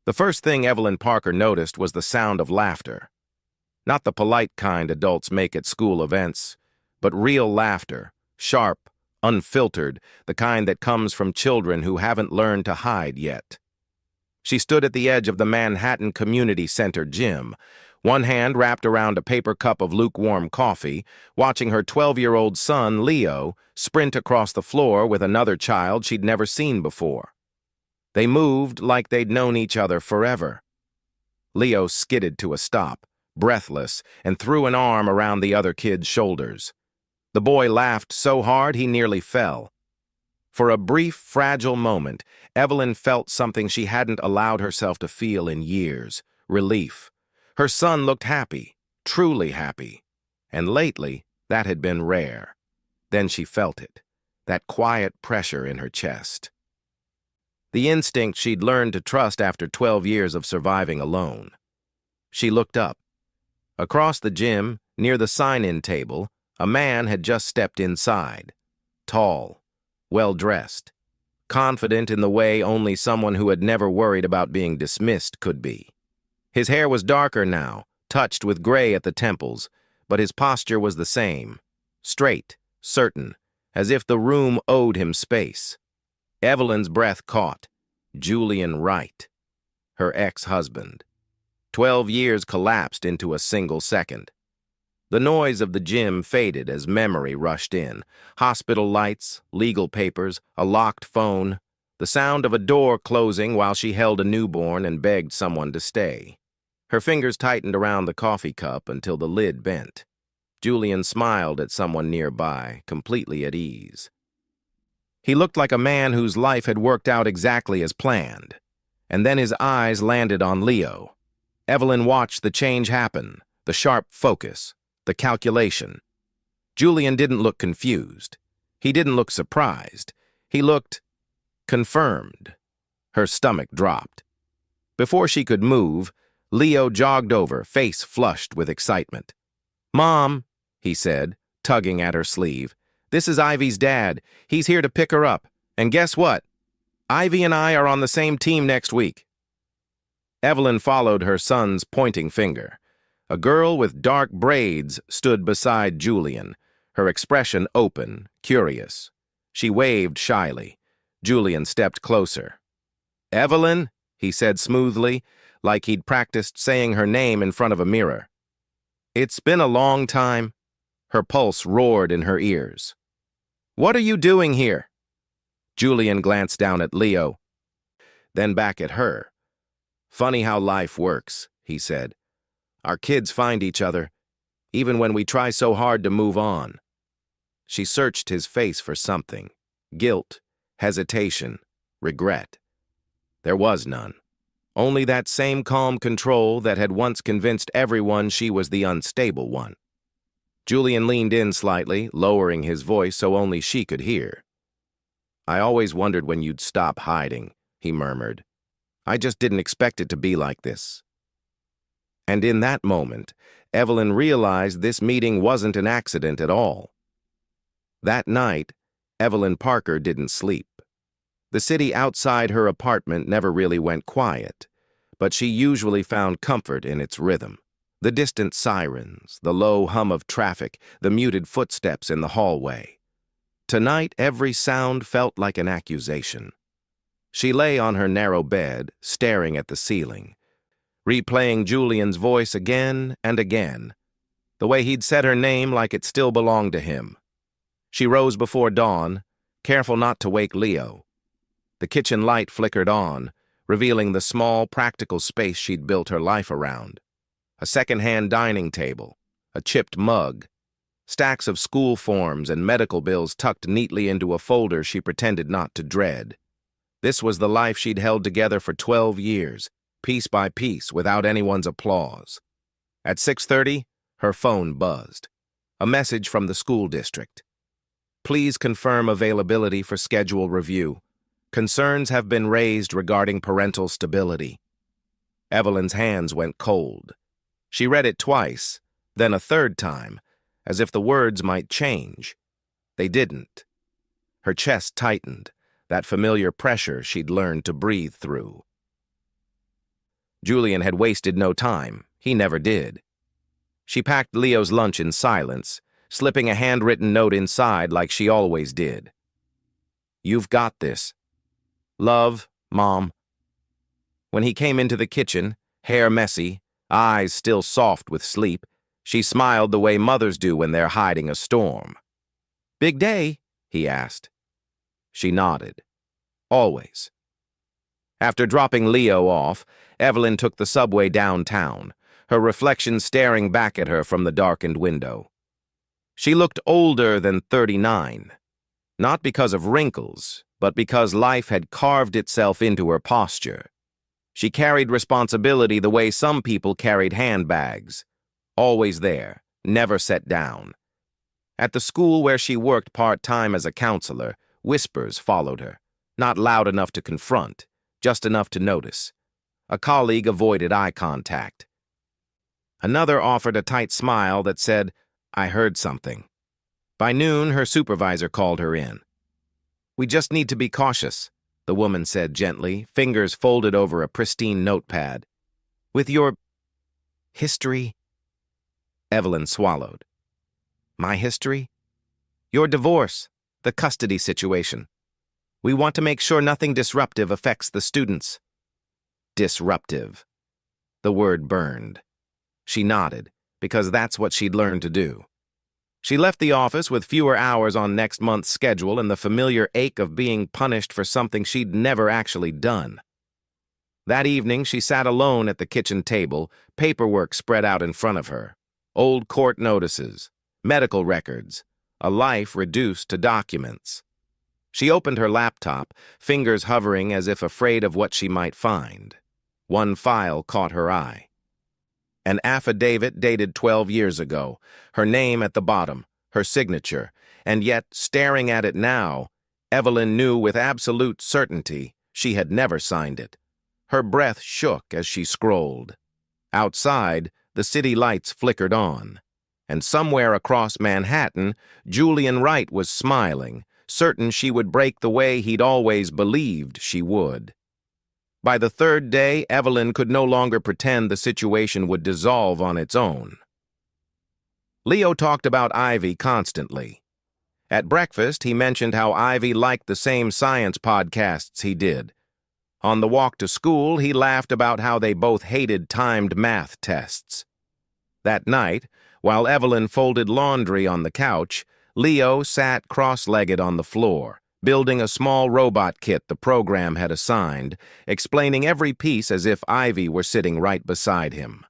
The first thing Evelyn Parker noticed was the sound of laughter. Not the polite kind adults make at school events, but real laughter, sharp, unfiltered, the kind that comes from children who haven't learned to hide yet. She stood at the edge of the Manhattan Community Center gym, one hand wrapped around a paper cup of lukewarm coffee, watching her 12-year-old son, Leo, sprint across the floor with another child she'd never seen before. They moved like they'd known each other forever. Leo skidded to a stop, breathless, and threw an arm around the other kid's shoulders. The boy laughed so hard he nearly fell. For a brief, fragile moment, Evelyn felt something she hadn't allowed herself to feel in years: relief. Her son looked happy, truly happy. And lately, that had been rare. Then she felt it, that quiet pressure in her chest. The instinct she'd learned to trust after 12 years of surviving alone. She looked up. Across the gym, near the sign-in table, a man had just stepped inside. Tall, well-dressed, confident in the way only someone who had never worried about being dismissed could be. His hair was darker now, touched with gray at the temples, but his posture was the same, straight, certain, as if the room owed him space. Evelyn's breath caught. Julian Wright, her ex-husband. 12 years collapsed into a single second. The noise of the gym faded as memory rushed in. Hospital lights, legal papers, a locked phone, the sound of a door closing while she held a newborn and begged someone to stay. Her fingers tightened around the coffee cup until the lid bent. Julian smiled at someone nearby, completely at ease. He looked like a man whose life had worked out exactly as planned. And then his eyes landed on Leo. Evelyn watched the change happen, the sharp focus, the calculation. Julian didn't look confused. He didn't look surprised. He looked confirmed. Her stomach dropped. Before she could move, Leo jogged over, face flushed with excitement. "Mom," he said, tugging at her sleeve, "this is Ivy's dad. He's here to pick her up. And guess what? Ivy and I are on the same team next week." Evelyn followed her son's pointing finger. A girl with dark braids stood beside Julian, her expression open, curious. She waved shyly. Julian stepped closer. "Evelyn," he said smoothly, like he'd practiced saying her name in front of a mirror. "It's been a long time." Her pulse roared in her ears. "What are you doing here?" Julian glanced down at Leo, then back at her. "Funny how life works," he said. "Our kids find each other, even when we try so hard to move on." She searched his face for something: guilt, hesitation, regret. There was none. Only that same calm control that had once convinced everyone she was the unstable one. Julian leaned in slightly, lowering his voice so only she could hear. "I always wondered when you'd stop hiding," he murmured. "I just didn't expect it to be like this." And in that moment, Evelyn realized this meeting wasn't an accident at all. That night, Evelyn Parker didn't sleep. The city outside her apartment never really went quiet, but she usually found comfort in its rhythm. The distant sirens, the low hum of traffic, the muted footsteps in the hallway. Tonight, every sound felt like an accusation. She lay on her narrow bed, staring at the ceiling, replaying Julian's voice again and again, the way he'd said her name like it still belonged to him. She rose before dawn, careful not to wake Leo. The kitchen light flickered on, revealing the small, practical space she'd built her life around. A second-hand dining table, a chipped mug, stacks of school forms and medical bills tucked neatly into a folder she pretended not to dread. This was the life she'd held together for 12 years, piece by piece, without anyone's applause. At 6:30, her phone buzzed. A message from the school district. "Please confirm availability for schedule review. Concerns have been raised regarding parental stability." Evelyn's hands went cold. She read it twice, then a third time, as if the words might change. They didn't. Her chest tightened, that familiar pressure she'd learned to breathe through. Julian had wasted no time. He never did. She packed Leo's lunch in silence, slipping a handwritten note inside like she always did. "You've got this. Love, Mom." When he came into the kitchen, hair messy, eyes still soft with sleep, she smiled the way mothers do when they're hiding a storm. "Big day?" he asked. She nodded. Always. After dropping Leo off, Evelyn took the subway downtown, her reflection staring back at her from the darkened window. She looked older than 39, not because of wrinkles, but because life had carved itself into her posture. She carried responsibility the way some people carried handbags, always there, never set down. At the school where she worked part-time as a counselor, whispers followed her, not loud enough to confront, just enough to notice. A colleague avoided eye contact. Another offered a tight smile that said, "I heard something." By noon, her supervisor called her in. "We just need to be cautious," the woman said gently, fingers folded over a pristine notepad. "With your history?" Evelyn swallowed. "My history?" "Your divorce, the custody situation. We want to make sure nothing disruptive affects the students." Disruptive. The word burned. She nodded, because that's what she'd learned to do. She left the office with fewer hours on next month's schedule and the familiar ache of being punished for something she'd never actually done. That evening, she sat alone at the kitchen table, paperwork spread out in front of her. Old court notices, medical records, a life reduced to documents. She opened her laptop, fingers hovering as if afraid of what she might find. One file caught her eye. An affidavit dated 12 years ago, her name at the bottom, her signature, and yet, staring at it now, Evelyn knew with absolute certainty she had never signed it. Her breath shook as she scrolled. Outside, the city lights flickered on, and somewhere across Manhattan, Julian Wright was smiling, certain she would break the way he'd always believed she would. By the third day, Evelyn could no longer pretend the situation would dissolve on its own. Leo talked about Ivy constantly. At breakfast, he mentioned how Ivy liked the same science podcasts he did. On the walk to school, he laughed about how they both hated timed math tests. That night, while Evelyn folded laundry on the couch, Leo sat cross-legged on the floor, building a small robot kit the program had assigned, explaining every piece as if Ivy were sitting right beside him.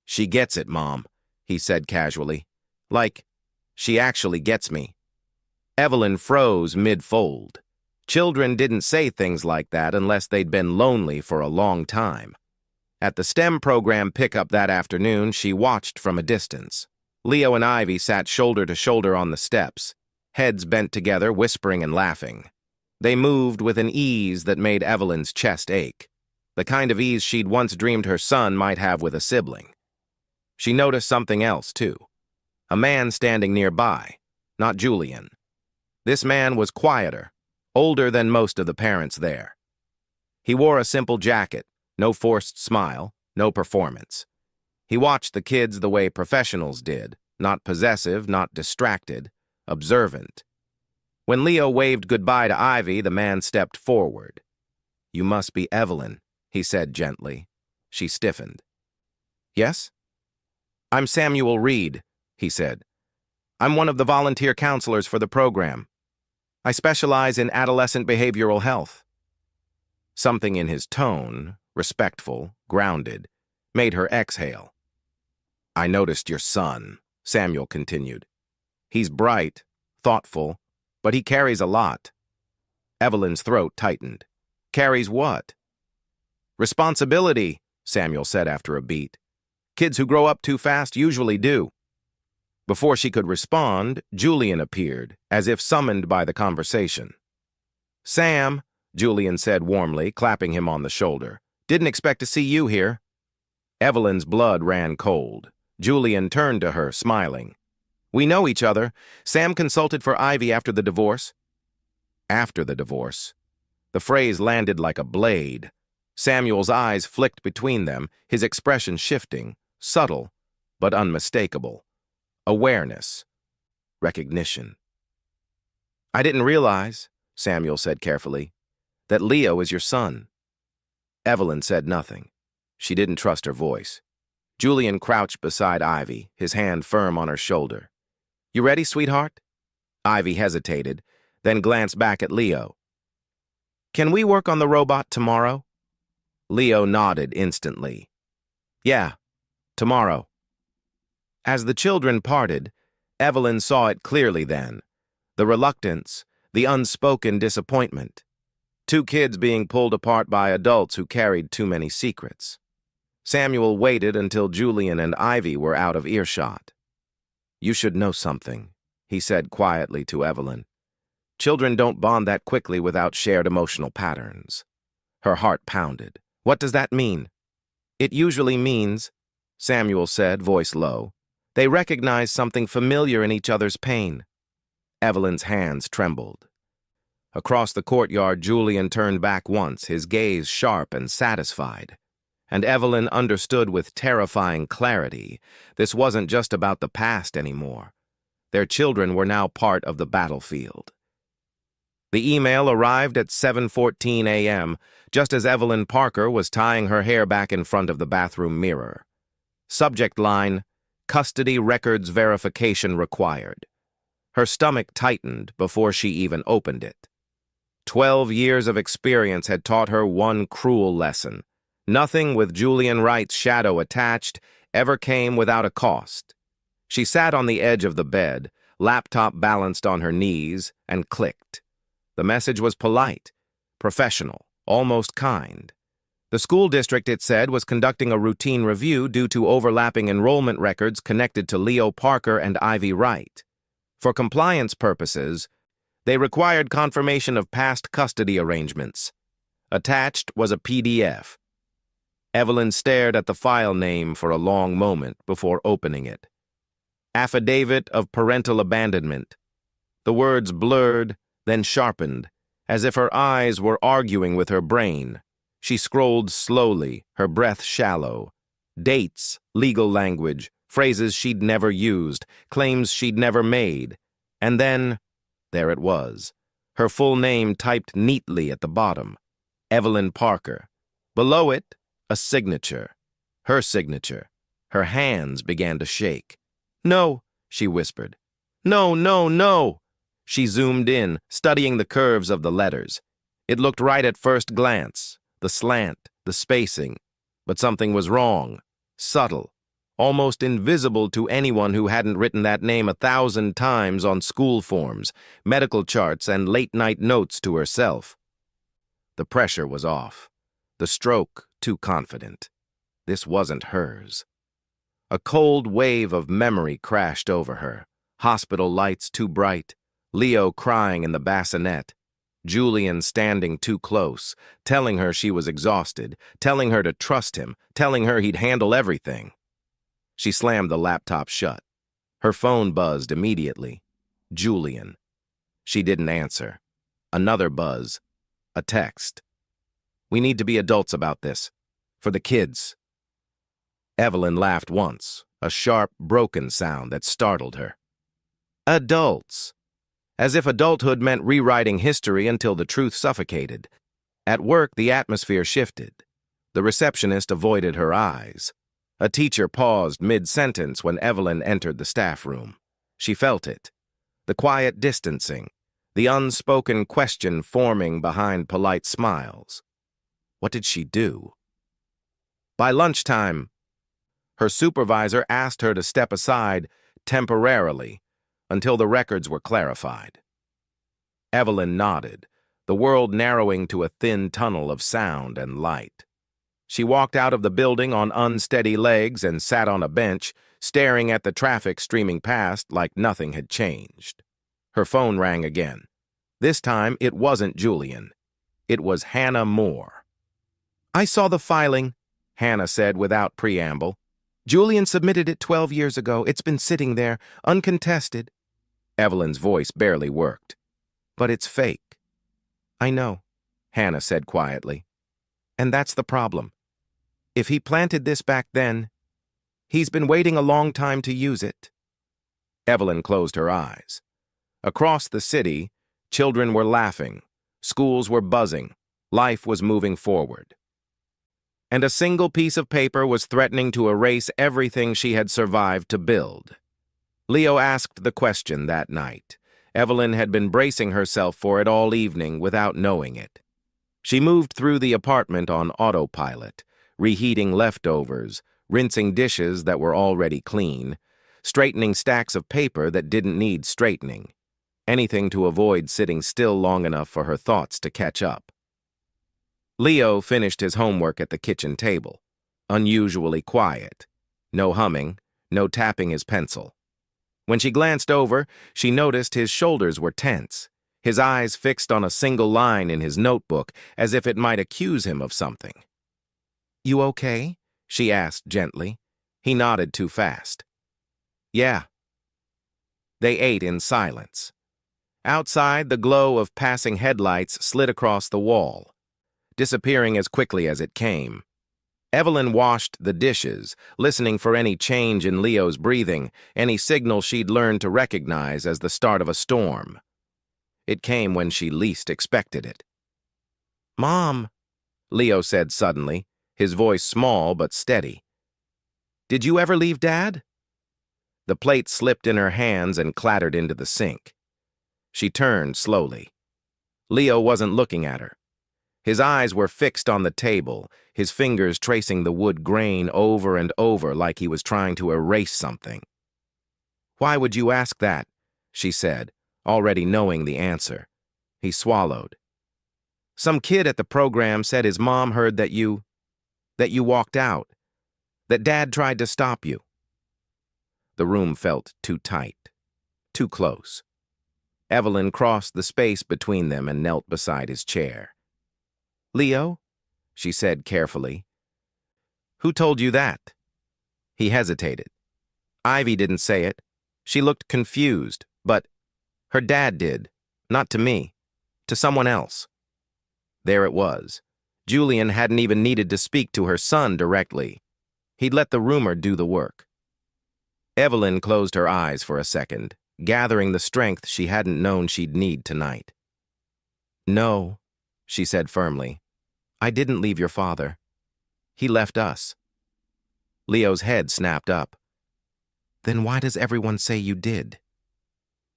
"She gets it, Mom," he said casually. "Like, she actually gets me." Evelyn froze mid-fold. Children didn't say things like that unless they'd been lonely for a long time. At the STEM program pickup that afternoon, she watched from a distance. Leo and Ivy sat shoulder to shoulder on the steps, heads bent together, whispering and laughing. They moved with an ease that made Evelyn's chest ache, the kind of ease she'd once dreamed her son might have with a sibling. She noticed something else, too. A man standing nearby, not Julian. This man was quieter, older than most of the parents there. He wore a simple jacket, no forced smile, no performance. He watched the kids the way professionals did, not possessive, not distracted, observant. When Leo waved goodbye to Ivy, the man stepped forward. "You must be Evelyn," he said gently. She stiffened. "Yes?" "I'm Samuel Reed," he said. "I'm one of the volunteer counselors for the program. I specialize in adolescent behavioral health." Something in his tone, respectful, grounded, made her exhale. "I noticed your son," Samuel continued. "He's bright, thoughtful, but he carries a lot." Evelyn's throat tightened. "Carries what?" "Responsibility," Samuel said after a beat. "Kids who grow up too fast usually do." Before she could respond, Julian appeared, as if summoned by the conversation. "Sam," Julian said warmly, clapping him on the shoulder. "Didn't expect to see you here." Evelyn's blood ran cold. Julian turned to her, smiling. "We know each other. Sam consulted for Ivy after the divorce." After the divorce. The phrase landed like a blade. Samuel's eyes flicked between them, his expression shifting, subtle, but unmistakable. Awareness. Recognition. "I didn't realize," Samuel said carefully, "that Leo is your son." Evelyn said nothing. She didn't trust her voice. Julian crouched beside Ivy, his hand firm on her shoulder. "You ready, sweetheart?" Ivy hesitated, then glanced back at Leo. "Can we work on the robot tomorrow?" Leo nodded instantly. "Yeah, tomorrow." As the children parted, Evelyn saw it clearly then. The reluctance, the unspoken disappointment. Two kids being pulled apart by adults who carried too many secrets. Samuel waited until Julian and Ivy were out of earshot. "You should know something," he said quietly to Evelyn. "Children don't bond that quickly without shared emotional patterns." Her heart pounded. "What does that mean?" "It usually means," Samuel said, voice low, "they recognize something familiar in each other's pain." Evelyn's hands trembled. Across the courtyard, Julian turned back once, his gaze sharp and satisfied. And Evelyn understood with terrifying clarity, this wasn't just about the past anymore. Their children were now part of the battlefield. The email arrived at 7:14 a.m., just as Evelyn Parker was tying her hair back in front of the bathroom mirror. Subject line, "Custody records verification required." Her stomach tightened before she even opened it. 12 years of experience had taught her one cruel lesson. Nothing with Julian Wright's shadow attached ever came without a cost. She sat on the edge of the bed, laptop balanced on her knees, and clicked. The message was polite, professional, almost kind. The school district, it said, was conducting a routine review due to overlapping enrollment records connected to Leo Parker and Ivy Wright. For compliance purposes, they required confirmation of past custody arrangements. Attached was a PDF. Evelyn stared at the file name for a long moment before opening it. Affidavit of Parental Abandonment. The words blurred, then sharpened, as if her eyes were arguing with her brain. She scrolled slowly, her breath shallow. Dates, legal language, phrases she'd never used, claims she'd never made. And then, there it was, her full name typed neatly at the bottom. Evelyn Parker. Below it, a signature. Her signature. Her hands began to shake. "No," she whispered. "No, no, no." She zoomed in, studying the curves of the letters. It looked right at first glance, the slant, the spacing. But something was wrong, subtle, almost invisible to anyone who hadn't written that name 1,000 times on school forms, medical charts, and late-night notes to herself. The pressure was off. The stroke too confident. This wasn't hers. A cold wave of memory crashed over her. Hospital lights too bright. Leo crying in the bassinet. Julian standing too close, telling her she was exhausted, telling her to trust him, telling her he'd handle everything. She slammed the laptop shut. Her phone buzzed immediately. Julian. She didn't answer. Another buzz. A text. "We need to be adults about this. For the kids." Evelyn laughed once, a sharp, broken sound that startled her. Adults. As if adulthood meant rewriting history until the truth suffocated. At work, the atmosphere shifted. The receptionist avoided her eyes. A teacher paused mid-sentence when Evelyn entered the staff room. She felt it. The quiet distancing, the unspoken question forming behind polite smiles. What did she do? By lunchtime, her supervisor asked her to step aside temporarily until the records were clarified. Evelyn nodded, the world narrowing to a thin tunnel of sound and light. She walked out of the building on unsteady legs and sat on a bench, staring at the traffic streaming past like nothing had changed. Her phone rang again. This time, it wasn't Julian. It was Hannah Moore. "I saw the filing," Hannah said without preamble. "Julian submitted it 12 years ago. It's been sitting there, uncontested." Evelyn's voice barely worked. "But it's fake." "I know," Hannah said quietly. And that's the problem. If he planted this back then, he's been waiting a long time to use it. Evelyn closed her eyes. Across the city, children were laughing, schools were buzzing, life was moving forward. And a single piece of paper was threatening to erase everything she had survived to build. Leo asked the question that night. Evelyn had been bracing herself for it all evening without knowing it. She moved through the apartment on autopilot, reheating leftovers, rinsing dishes that were already clean, straightening stacks of paper that didn't need straightening, anything to avoid sitting still long enough for her thoughts to catch up. Leo finished his homework at the kitchen table, unusually quiet. No humming, no tapping his pencil. When she glanced over, she noticed his shoulders were tense, his eyes fixed on a single line in his notebook as if it might accuse him of something. "You okay?" she asked gently. He nodded too fast. "Yeah." They ate in silence. Outside, the glow of passing headlights slid across the wall, disappearing as quickly as it came. Evelyn washed the dishes, listening for any change in Leo's breathing, any signal she'd learned to recognize as the start of a storm. It came when she least expected it. "Mom," Leo said suddenly, his voice small but steady. "Did you ever leave Dad?" The plate slipped in her hands and clattered into the sink. She turned slowly. Leo wasn't looking at her. His eyes were fixed on the table, his fingers tracing the wood grain over and over like he was trying to erase something. "Why would you ask that?" she said, already knowing the answer. He swallowed. "Some kid at the program said his mom heard that you walked out, that Dad tried to stop you." The room felt too tight, too close. Evelyn crossed the space between them and knelt beside his chair. "Leo," she said carefully, "who told you that?" He hesitated. Ivy didn't say it. She looked confused, but her dad did, not to me, to someone else. There it was. Julian hadn't even needed to speak to her son directly. He'd let the rumor do the work. Evelyn closed her eyes for a second, gathering the strength she hadn't known she'd need tonight. "No," she said firmly, "I didn't leave your father. He left us." Leo's head snapped up. "Then why does everyone say you did?"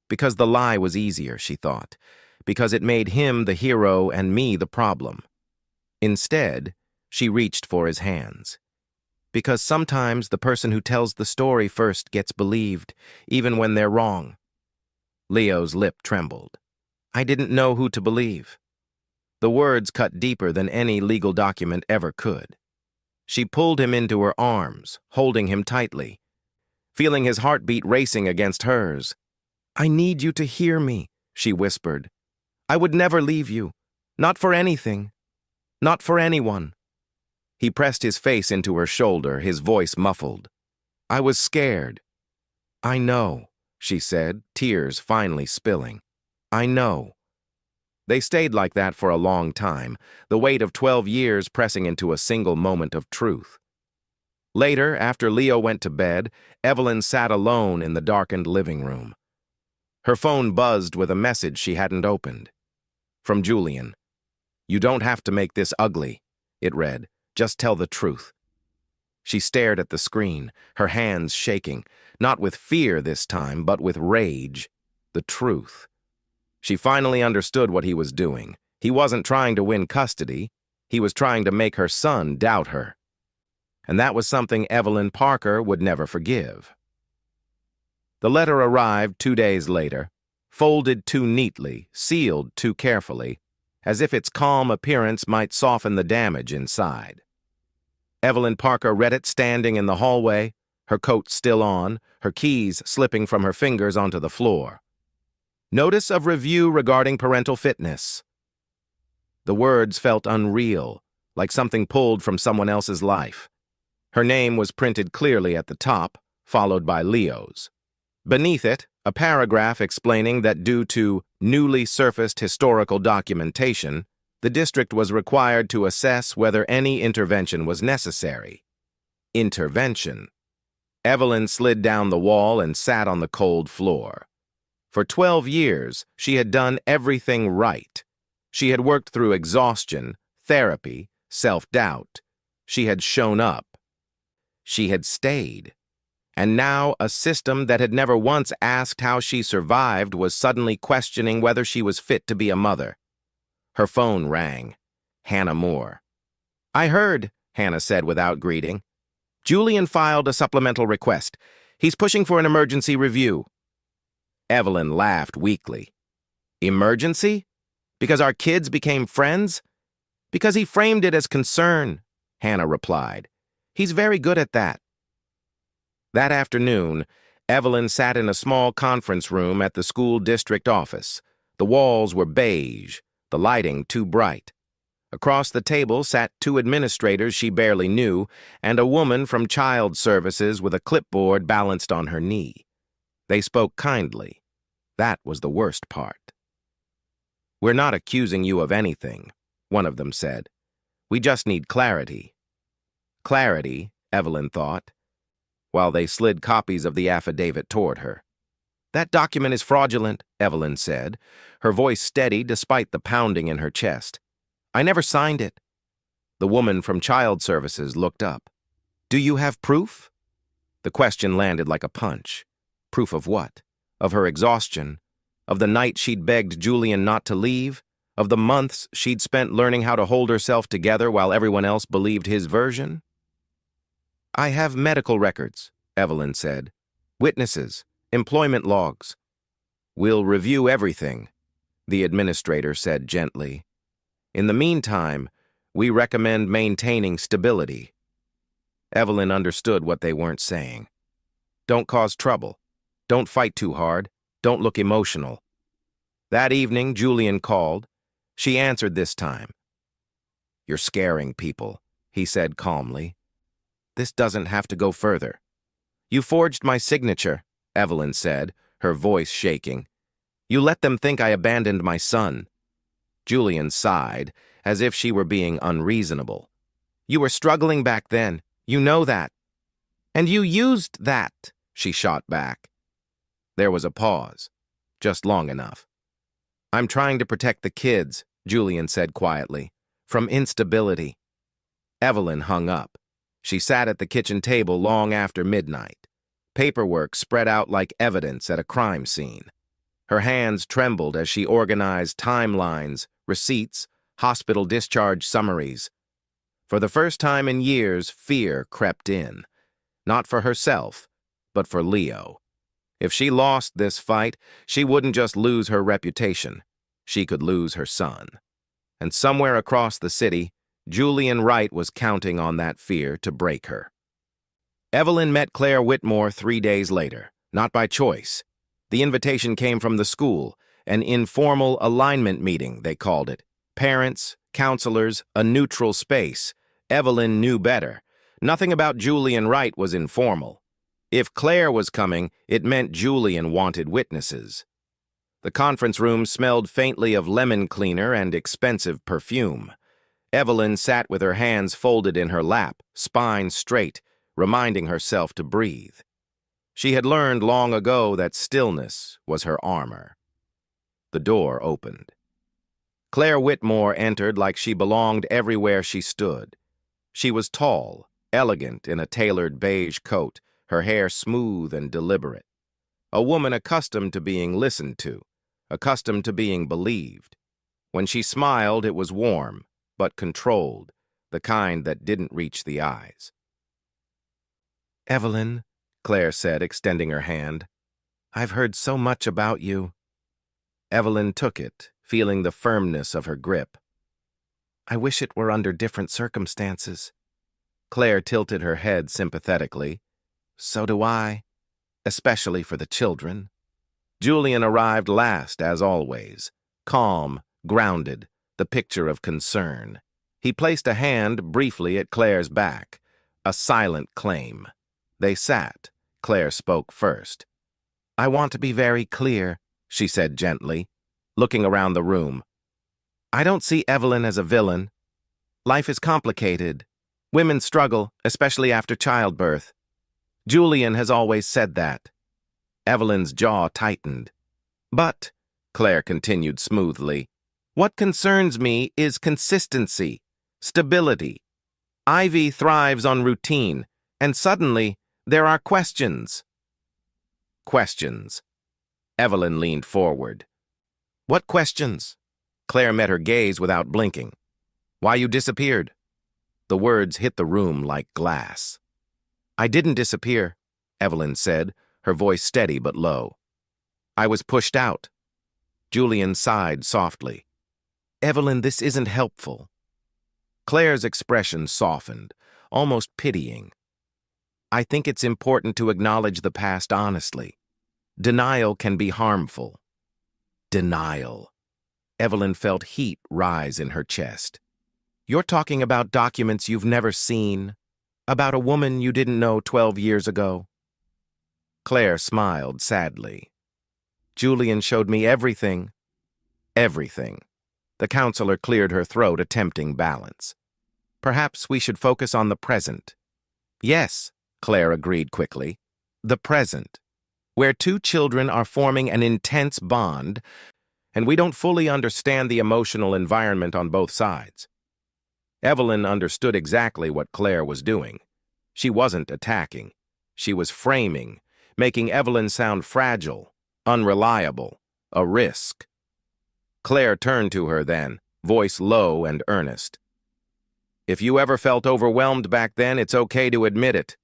Because the lie was easier, she thought. Because it made him the hero and me the problem. Instead, she reached for his hands. Because sometimes the person who tells the story first gets believed, even when they're wrong. Leo's lip trembled. "I didn't know who to believe." The words cut deeper than any legal document ever could. She pulled him into her arms, holding him tightly, feeling his heartbeat racing against hers. "I need you to hear me," she whispered. "I would never leave you. Not for anything. Not for anyone." He pressed his face into her shoulder, his voice muffled. "I was scared." "I know," she said, tears finally spilling. "I know." They stayed like that for a long time, the weight of 12 years pressing into a single moment of truth. Later, after Leo went to bed, Evelyn sat alone in the darkened living room. Her phone buzzed with a message she hadn't opened. From Julian. "You don't have to make this ugly," it read. "Just tell the truth." She stared at the screen, her hands shaking, not with fear this time, but with rage. The truth. She finally understood what he was doing. He wasn't trying to win custody. He was trying to make her son doubt her. And that was something Evelyn Parker would never forgive. The letter arrived 2 days later, folded too neatly, sealed too carefully, as if its calm appearance might soften the damage inside. Evelyn Parker read it standing in the hallway, her coat still on, her keys slipping from her fingers onto the floor. "Notice of review regarding parental fitness." The words felt unreal, like something pulled from someone else's life. Her name was printed clearly at the top, followed by Leo's. Beneath it, a paragraph explaining that due to newly surfaced historical documentation, The district was required to assess whether any intervention was necessary. Intervention. Evelyn slid down the wall and sat on the cold floor. For 12 years, she had done everything right. She had worked through exhaustion, therapy, self-doubt. She had shown up. She had stayed. And now a system that had never once asked how she survived was suddenly questioning whether she was fit to be a mother. Her phone rang. Hannah Moore. "I heard," Hannah said without greeting. "Julian filed a supplemental request. He's pushing for an emergency review." Evelyn laughed weakly. "Emergency? Because our kids became friends?" "Because he framed it as concern," Hannah replied. "He's very good at that." That afternoon, Evelyn sat in a small conference room at the school district office. The walls were beige, the lighting too bright. Across the table sat two administrators she barely knew and a woman from child services with a clipboard balanced on her knee. They spoke kindly. That was the worst part. "We're not accusing you of anything," one of them said. "We just need clarity." Clarity, Evelyn thought, while they slid copies of the affidavit toward her. "That document is fraudulent," Evelyn said, her voice steady despite the pounding in her chest. "I never signed it." The woman from Child Services looked up. "Do you have proof?" The question landed like a punch. Proof of what? Of her exhaustion? Of the night she'd begged Julian not to leave? Of the months she'd spent learning how to hold herself together while everyone else believed his version? "I have medical records," Evelyn said. "Witnesses, employment logs." "We'll review everything," the administrator said gently. "In the meantime, we recommend maintaining stability." Evelyn understood what they weren't saying. Don't cause trouble. Don't fight too hard. Don't look emotional. That evening, Julian called. She answered this time. "You're scaring people," he said calmly. "This doesn't have to go further." "You forged my signature," Evelyn said, her voice shaking. "You let them think I abandoned my son." Julian sighed, as if she were being unreasonable. "You were struggling back then. You know that." "And you used that," she shot back. There was a pause, just long enough. "I'm trying to protect the kids," Julian said quietly, "from instability." Evelyn hung up. She sat at the kitchen table long after midnight. Paperwork spread out like evidence at a crime scene. Her hands trembled as she organized timelines, receipts, hospital discharge summaries. For the first time in years, fear crept in. Not for herself, but for Leo. If she lost this fight, she wouldn't just lose her reputation. She could lose her son. And somewhere across the city, Julian Wright was counting on that fear to break her. Evelyn met Claire Whitmore 3 days later, not by choice. The invitation came from the school, an informal alignment meeting, they called it. Parents, counselors, a neutral space. Evelyn knew better. Nothing about Julian Wright was informal. If Claire was coming, it meant Julian wanted witnesses. The conference room smelled faintly of lemon cleaner and expensive perfume. Evelyn sat with her hands folded in her lap, spine straight, reminding herself to breathe. She had learned long ago that stillness was her armor. The door opened. Claire Whitmore entered like she belonged everywhere she stood. She was tall, elegant in a tailored beige coat, her hair smooth and deliberate. A woman accustomed to being listened to, accustomed to being believed. When she smiled, it was warm, but controlled, the kind that didn't reach the eyes. "Evelyn," Claire said, extending her hand, "I've heard so much about you." Evelyn took it, feeling the firmness of her grip. "I wish it were under different circumstances." Claire tilted her head sympathetically. "So do I, especially for the children." Julian arrived last, as always, calm, grounded, the picture of concern. He placed a hand briefly at Claire's back, a silent claim. They sat. Claire spoke first. "I want to be very clear," she said gently, looking around the room. I don't see Evelyn as a villain. Life is complicated. Women struggle, especially after childbirth. Julian has always said that. Evelyn's jaw tightened. But, Claire continued smoothly, what concerns me is consistency, stability. Ivy thrives on routine, and suddenly there are questions. Questions. Evelyn leaned forward. What questions? Claire met her gaze without blinking. Why you disappeared? The words hit the room like glass. I didn't disappear, Evelyn said, her voice steady but low. I was pushed out. Julian sighed softly. Evelyn, this isn't helpful. Claire's expression softened, almost pitying. I think it's important to acknowledge the past honestly. Denial can be harmful. Denial. Evelyn felt heat rise in her chest. You're talking about documents you've never seen, about a woman you didn't know 12 years ago. Claire smiled sadly. Julian showed me everything. Everything. The counselor cleared her throat, attempting balance. Perhaps we should focus on the present. Yes, Claire agreed quickly. The present, where two children are forming an intense bond, and we don't fully understand the emotional environment on both sides. Evelyn understood exactly what Claire was doing. She wasn't attacking. She was framing, making Evelyn sound fragile, unreliable, a risk. Claire turned to her then, voice low and earnest. If you ever felt overwhelmed back then, it's okay to admit it.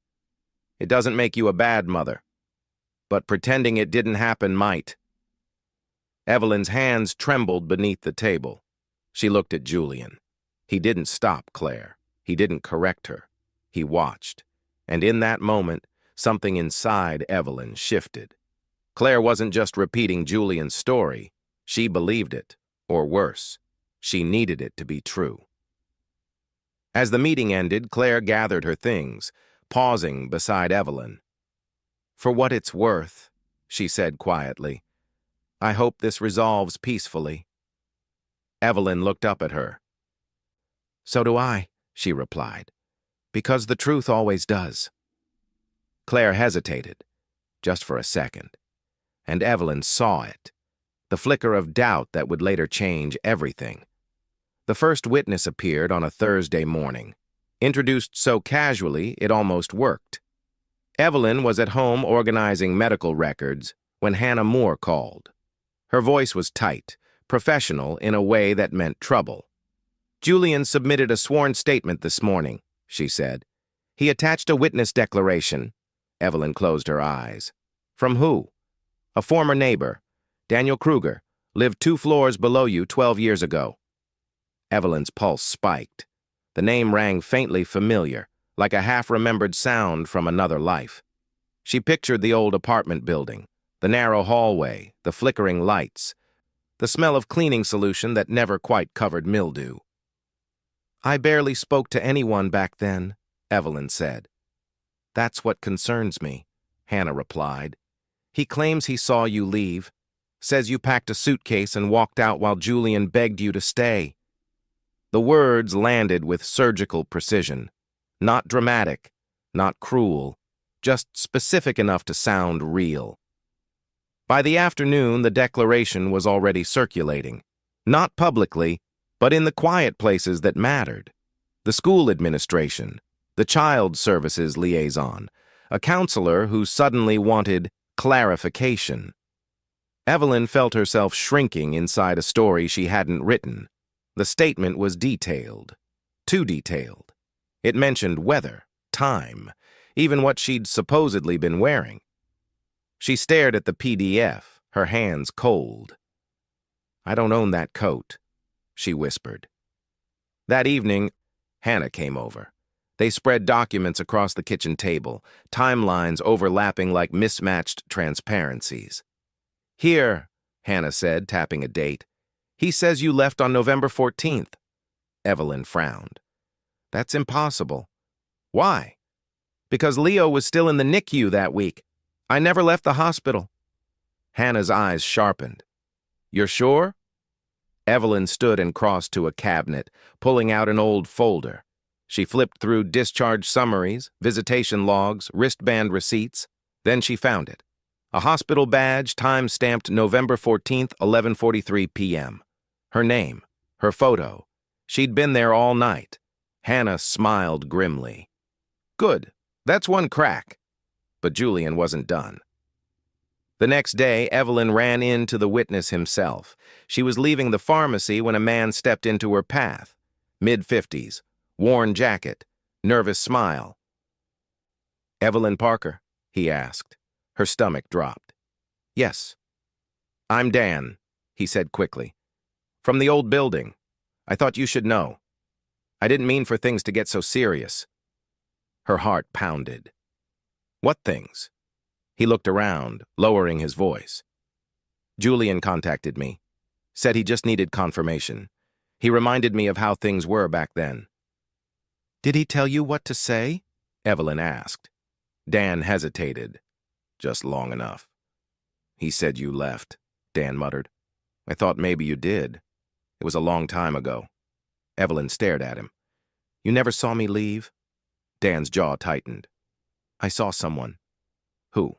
It doesn't make you a bad mother. But pretending it didn't happen might. Evelyn's hands trembled beneath the table. She looked at Julian. He didn't stop Claire. He didn't correct her. He watched. And in that moment, something inside Evelyn shifted. Claire wasn't just repeating Julian's story. She believed it, or worse, she needed it to be true. As the meeting ended, Claire gathered her things, pausing beside Evelyn. For what it's worth, she said quietly, I hope this resolves peacefully. Evelyn looked up at her. So do I, she replied, because the truth always does. Claire hesitated, just for a second, and Evelyn saw it, the flicker of doubt that would later change everything. The first witness appeared on a Thursday morning, introduced so casually it almost worked. Evelyn was at home organizing medical records when Hannah Moore called. Her voice was tight, professional in a way that meant trouble. Julian submitted a sworn statement this morning, she said. He attached a witness declaration. Evelyn closed her eyes. From who? A former neighbor. Daniel Kruger, lived 2 floors below you 12 years ago. Evelyn's pulse spiked. The name rang faintly familiar, like a half-remembered sound from another life. She pictured the old apartment building, the narrow hallway, the flickering lights, the smell of cleaning solution that never quite covered mildew. I barely spoke to anyone back then, Evelyn said. That's what concerns me, Hannah replied. He claims he saw you leave, says you packed a suitcase and walked out while Julian begged you to stay. The words landed with surgical precision. Not dramatic, not cruel, just specific enough to sound real. By the afternoon, the declaration was already circulating. Not publicly, but in the quiet places that mattered. The school administration, the child services liaison, a counselor who suddenly wanted clarification. Evelyn felt herself shrinking inside a story she hadn't written. The statement was detailed, too detailed. It mentioned weather, time, even what she'd supposedly been wearing. She stared at the PDF, her hands cold. I don't own that coat, she whispered. That evening, Hannah came over. They spread documents across the kitchen table, timelines overlapping like mismatched transparencies. Here, Hannah said, tapping a date. He says you left on November 14th. Evelyn frowned. That's impossible. Why? Because Leo was still in the NICU that week. I never left the hospital. Hannah's eyes sharpened. You're sure? Evelyn stood and crossed to a cabinet, pulling out an old folder. She flipped through discharge summaries, visitation logs, wristband receipts. Then she found it. A hospital badge, time-stamped November 14th, 11:43 p.m. Her name, her photo. She'd been there all night. Hannah smiled grimly. Good, that's one crack. But Julian wasn't done. The next day, Evelyn ran in to the witness himself. She was leaving the pharmacy when a man stepped into her path. Mid-50s, worn jacket, nervous smile. Evelyn Parker, he asked. Her stomach dropped. Yes. I'm Dan, he said quickly. From the old building. I thought you should know. I didn't mean for things to get so serious. Her heart pounded. What things? He looked around, lowering his voice. Julian contacted me. Said he just needed confirmation. He reminded me of how things were back then. Did he tell you what to say? Evelyn asked. Dan hesitated. Just long enough. He said you left, Dan muttered. I thought maybe you did. It was a long time ago. Evelyn stared at him. You never saw me leave? Dan's jaw tightened. I saw someone. Who?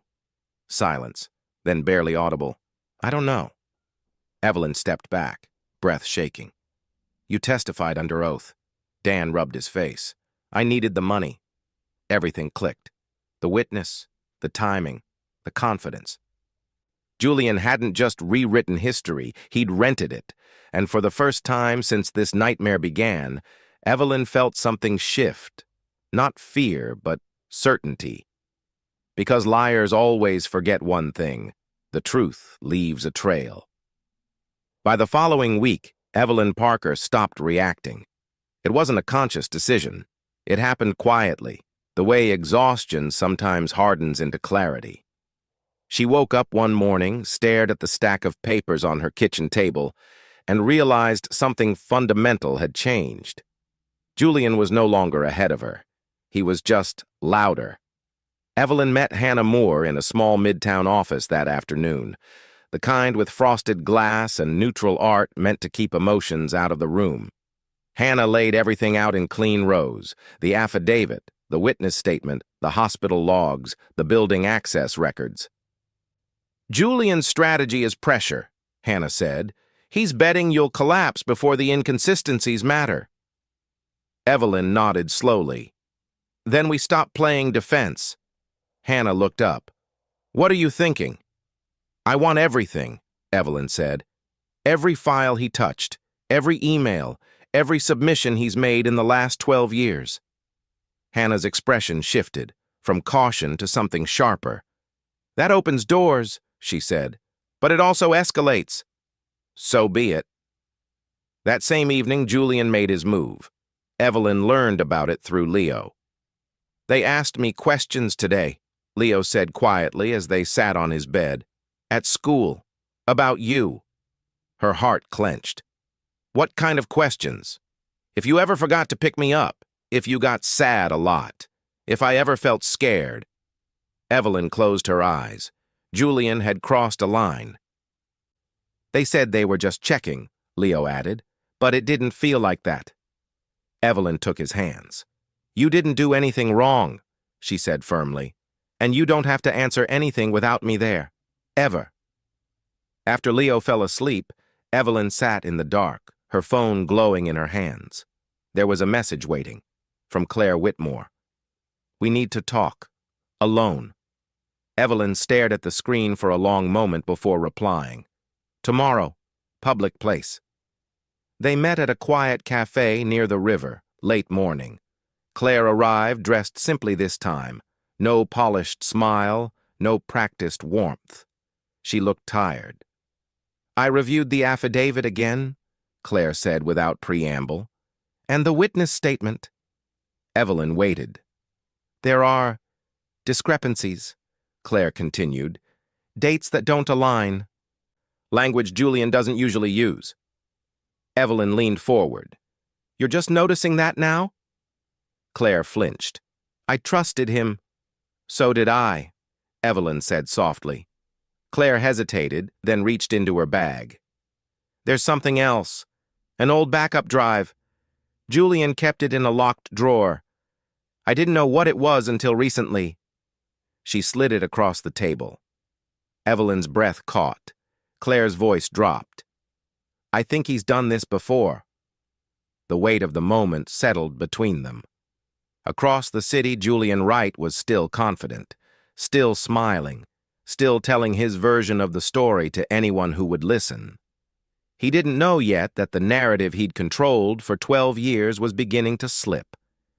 Silence, then barely audible. I don't know. Evelyn stepped back, breath shaking. You testified under oath. Dan rubbed his face. I needed the money. Everything clicked. The witness, the timing, the confidence. Julian hadn't just rewritten history, he'd rented it, and for the first time since this nightmare began, Evelyn felt something shift. Not fear, but certainty. Because liars always forget one thing: the truth leaves a trail. By the following week, Evelyn Parker stopped reacting. It wasn't a conscious decision. It happened quietly, the way exhaustion sometimes hardens into clarity. She woke up one morning, stared at the stack of papers on her kitchen table, and realized something fundamental had changed. Julian was no longer ahead of her. He was just louder. Evelyn met Hannah Moore in a small midtown office that afternoon, the kind with frosted glass and neutral art meant to keep emotions out of the room. Hannah laid everything out in clean rows: the affidavit, the witness statement, the hospital logs, the building access records. Julian's strategy is pressure, Hannah said. He's betting you'll collapse before the inconsistencies matter. Evelyn nodded slowly. Then we stopped playing defense. Hannah looked up. What are you thinking? I want everything, Evelyn said. Every file he touched, every email, every submission he's made in the last 12 years. Hannah's expression shifted, from caution to something sharper. That opens doors, she said, but it also escalates. So be it. That same evening, Julian made his move. Evelyn learned about it through Leo. They asked me questions today, Leo said quietly as they sat on his bed. At school. About you. Her heart clenched. What kind of questions? If you ever forgot to pick me up, if you got sad a lot, if I ever felt scared. Evelyn closed her eyes. Julian had crossed a line. They said they were just checking, Leo added, but it didn't feel like that. Evelyn took his hands. You didn't do anything wrong, she said firmly, and you don't have to answer anything without me there. Ever. After Leo fell asleep, Evelyn sat in the dark, her phone glowing in her hands. There was a message waiting, from Claire Whitmore. We need to talk. Alone. Evelyn stared at the screen for a long moment before replying. Tomorrow. Public place. They met at a quiet cafe near the river, late morning. Claire arrived dressed simply this time. No polished smile, no practiced warmth. She looked tired. I reviewed the affidavit again, Claire said without preamble. And the witness statement. Evelyn waited. There are discrepancies, Claire continued. Dates that don't align. Language Julian doesn't usually use. Evelyn leaned forward. You're just noticing that now? Claire flinched. I trusted him. So did I, Evelyn said softly. Claire hesitated, then reached into her bag. There's something else, An old backup drive. Julian kept it in a locked drawer. I didn't know what it was until recently. She slid it across the table. Evelyn's breath caught. Claire's voice dropped. I think he's done this before. The weight of the moment settled between them. Across the city, Julian Wright was still confident, still smiling, still telling his version of the story to anyone who would listen. He didn't know yet that the narrative he'd controlled for 12 years was beginning to slip,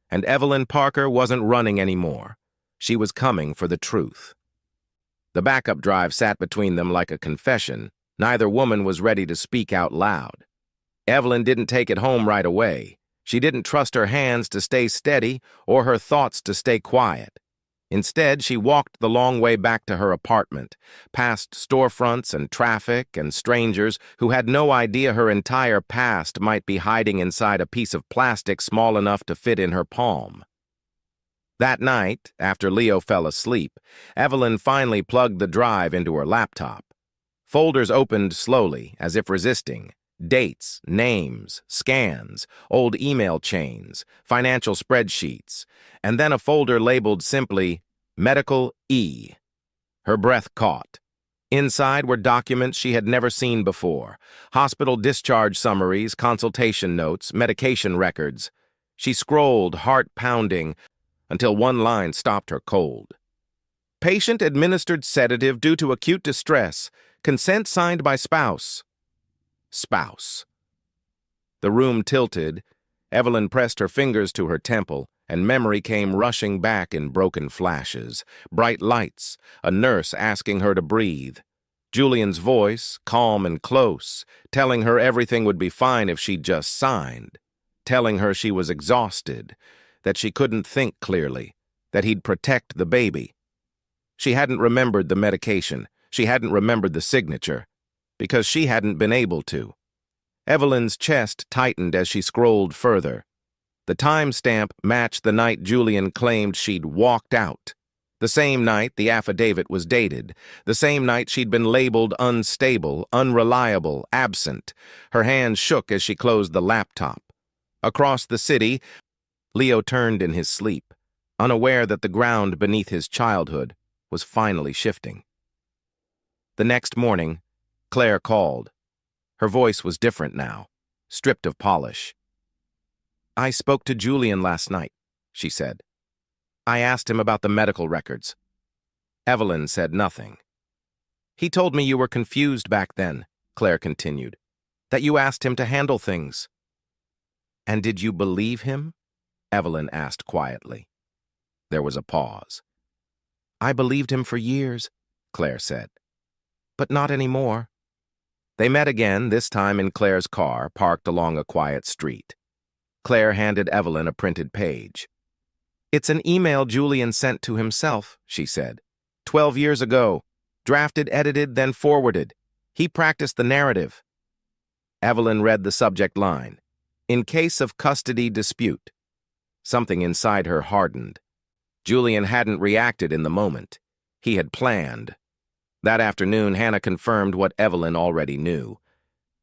and Evelyn Parker wasn't running anymore. She was coming for the truth. The backup drive sat between them like a confession. Neither woman was ready to speak out loud. Evelyn didn't take it home right away. She didn't trust her hands to stay steady or her thoughts to stay quiet. Instead, she walked the long way back to her apartment, past storefronts and traffic and strangers who had no idea her entire past might be hiding inside a piece of plastic small enough to fit in her palm. That night, after Leo fell asleep, Evelyn finally plugged the drive into her laptop. Folders opened slowly, as if resisting. Dates, names, scans, old email chains, financial spreadsheets, and then a folder labeled simply Medical E. Her breath caught. Inside were documents she had never seen before, hospital discharge summaries, consultation notes, medication records. She scrolled, heart pounding, until one line stopped her cold. Patient administered sedative due to acute distress. Consent signed by spouse. Spouse. The room tilted. Evelyn pressed her fingers to her temple, and memory came rushing back in broken flashes. Bright lights, a nurse asking her to breathe. Julian's voice, calm and close, telling her everything would be fine if she'd just signed. Telling her she was exhausted, that she couldn't think clearly, that he'd protect the baby. She hadn't remembered the medication. She hadn't remembered the signature, because she hadn't been able to. Evelyn's chest tightened as she scrolled further. The timestamp matched the night Julian claimed she'd walked out. The same night the affidavit was dated. The same night she'd been labeled unstable, unreliable, absent. Her hands shook as she closed the laptop. Across the city, Leo turned in his sleep, unaware that the ground beneath his childhood was finally shifting. The next morning, Claire called. Her voice was different now, stripped of polish. I spoke to Julian last night, she said. I asked him about the medical records. Evelyn said nothing. He told me you were confused back then, Claire continued, that you asked him to handle things. And did you believe him? Evelyn asked quietly. There was a pause. I believed him for years, Claire said. But not anymore. They met again, this time in Claire's car, parked along a quiet street. Claire handed Evelyn a printed page. It's an email Julian sent to himself, she said. 12 years ago. Drafted, edited, then forwarded. He practiced the narrative. Evelyn read the subject line. In case of custody dispute. Something inside her hardened. Julian hadn't reacted in the moment. He had planned. That afternoon, Hannah confirmed what Evelyn already knew.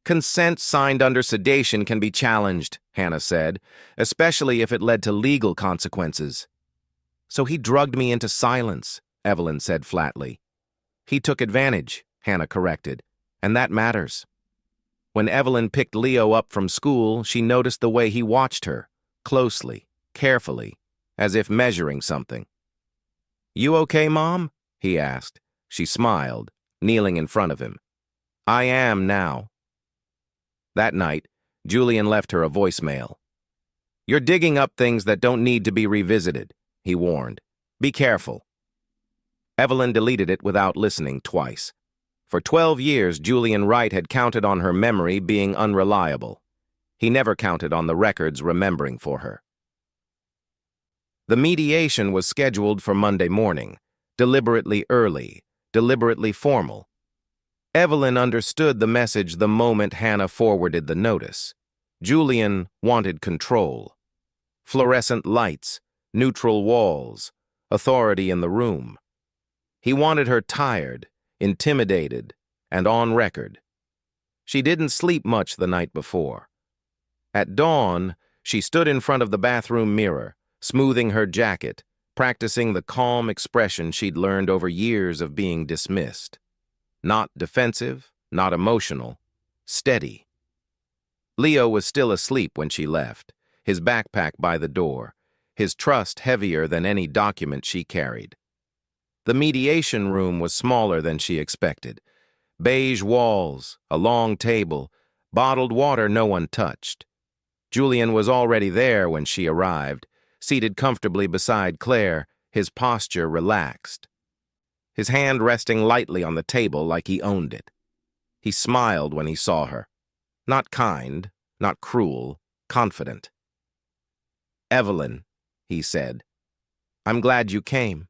Consent signed under sedation can be challenged, Hannah said, especially if it led to legal consequences. So he drugged me into silence, Evelyn said flatly. He took advantage, Hannah corrected, and that matters. When Evelyn picked Leo up from school, she noticed the way he watched her, closely, carefully, as if measuring something. You okay, Mom? He asked. She smiled, kneeling in front of him. I am now. That night, Julian left her a voicemail. You're digging up things that don't need to be revisited, he warned. Be careful. Evelyn deleted it without listening twice. For 12 years, Julian Wright had counted on her memory being unreliable. He never counted on the records remembering for her. The mediation was scheduled for Monday morning, deliberately early, deliberately formal. Evelyn understood the message the moment Hannah forwarded the notice. Julian wanted control. Fluorescent lights, neutral walls, authority in the room. He wanted her tired, intimidated, and on record. She didn't sleep much the night before. At dawn, she stood in front of the bathroom mirror, smoothing her jacket, practicing the calm expression she'd learned over years of being dismissed. Not defensive, not emotional, steady. Leo was still asleep when she left, his backpack by the door, his trust heavier than any document she carried. The mediation room was smaller than she expected. Beige walls, a long table, bottled water no one touched. Julian was already there when she arrived, seated comfortably beside Claire, his posture relaxed. His hand resting lightly on the table like he owned it. He smiled when he saw her. Not kind, not cruel, confident. "Evelyn," he said, "I'm glad you came."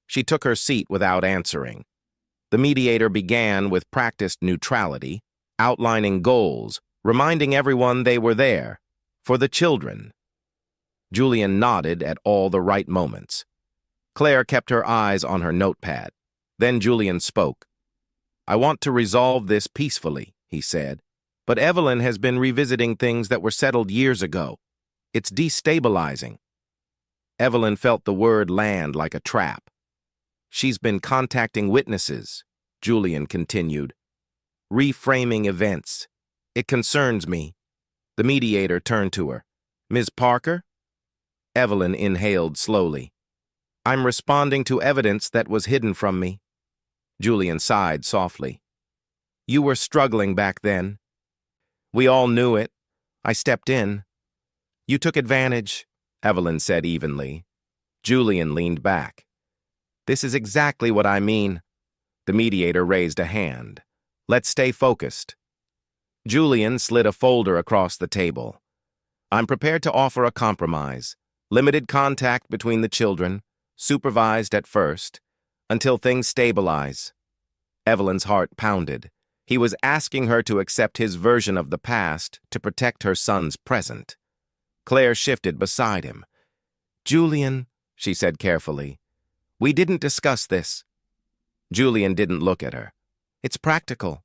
She took her seat without answering. The mediator began with practiced neutrality, outlining goals, reminding everyone they were there, for the children. Julian nodded at all the right moments. Claire kept her eyes on her notepad. Then Julian spoke. "I want to resolve this peacefully," he said, "but Evelyn has been revisiting things that were settled years ago. It's destabilizing." Evelyn felt the word land like a trap. "She's been contacting witnesses," Julian continued, "reframing events. It concerns me." The mediator turned to her. "Ms. Parker?" Evelyn inhaled slowly. "I'm responding to evidence that was hidden from me." Julian sighed softly. "You were struggling back then. We all knew it. I stepped in." "You took advantage," Evelyn said evenly. Julian leaned back. "This is exactly what I mean." The mediator raised a hand. "Let's stay focused." Julian slid a folder across the table. "I'm prepared to offer a compromise. Limited contact between the children, supervised at first, until things stabilize." Evelyn's heart pounded. He was asking her to accept his version of the past to protect her son's present. Claire shifted beside him. "Julian," she said carefully, "we didn't discuss this." Julian didn't look at her. "It's practical."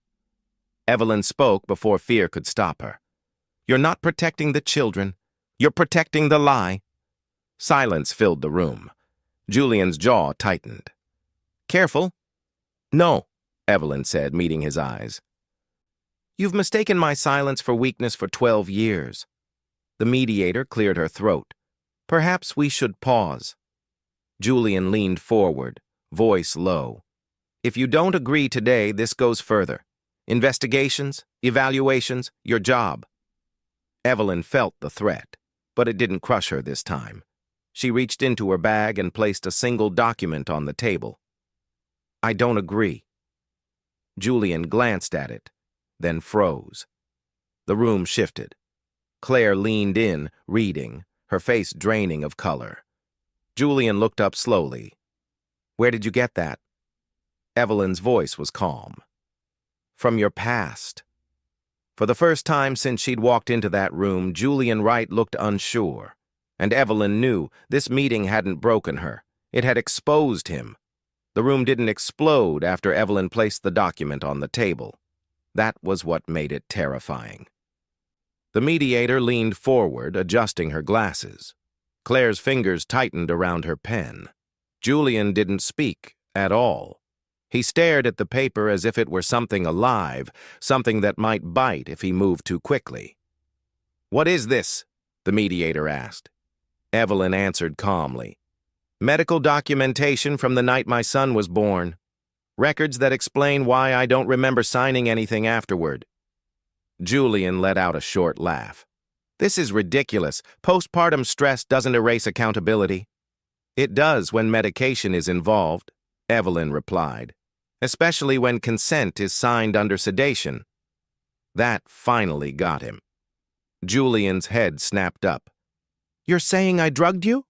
Evelyn spoke before fear could stop her. "You're not protecting the children. You're protecting the lie." Silence filled the room. Julian's jaw tightened. "Careful." "No," Evelyn said, meeting his eyes. "You've mistaken my silence for weakness for 12 years. The mediator cleared her throat. "Perhaps we should pause." Julian leaned forward, voice low. "If you don't agree today, this goes further. Investigations, evaluations, your job." Evelyn felt the threat, but it didn't crush her this time. She reached into her bag and placed a single document on the table. "I don't agree." Julian glanced at it, then froze. The room shifted. Claire leaned in, reading, her face draining of color. Julian looked up slowly. "Where did you get that?" Evelyn's voice was calm. "From your past." For the first time since she'd walked into that room, Julian Wright looked unsure. And Evelyn knew this meeting hadn't broken her. It had exposed him. The room didn't explode after Evelyn placed the document on the table. That was what made it terrifying. The mediator leaned forward, adjusting her glasses. Claire's fingers tightened around her pen. Julian didn't speak at all. He stared at the paper as if it were something alive, something that might bite if he moved too quickly. "What is this?" the mediator asked. Evelyn answered calmly. "Medical documentation from the night my son was born. Records that explain why I don't remember signing anything afterward." Julian let out a short laugh. "This is ridiculous. Postpartum stress doesn't erase accountability." "It does when medication is involved," Evelyn replied, "especially when consent is signed under sedation." That finally got him. Julian's head snapped up. "You're saying I drugged you?"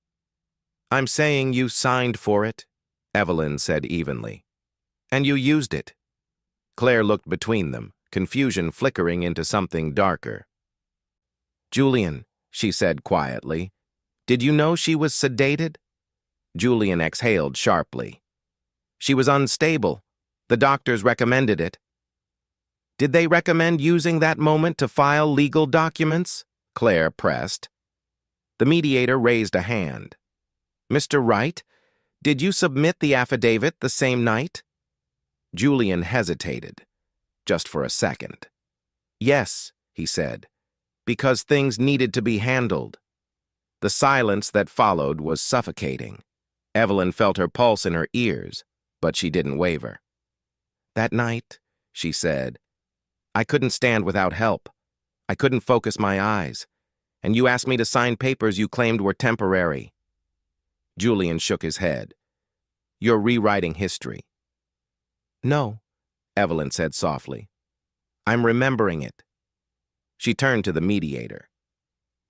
"I'm saying you signed for it," Evelyn said evenly. "And you used it." Claire looked between them, confusion flickering into something darker. "Julian," she said quietly, "did you know she was sedated?" Julian exhaled sharply. "She was unstable. The doctors recommended it." "Did they recommend using that moment to file legal documents?" Claire pressed. The mediator raised a hand. Mr. Wright, did you submit the affidavit the same night? Julian hesitated, just for a second. Yes, he said, because things needed to be handled. The silence that followed was suffocating. Evelyn felt her pulse in her ears, but she didn't waver. That night, she said, I couldn't stand without help. I couldn't focus my eyes, and you asked me to sign papers you claimed were temporary. Julian shook his head. You're rewriting history. No, Evelyn said softly. I'm remembering it. She turned to the mediator.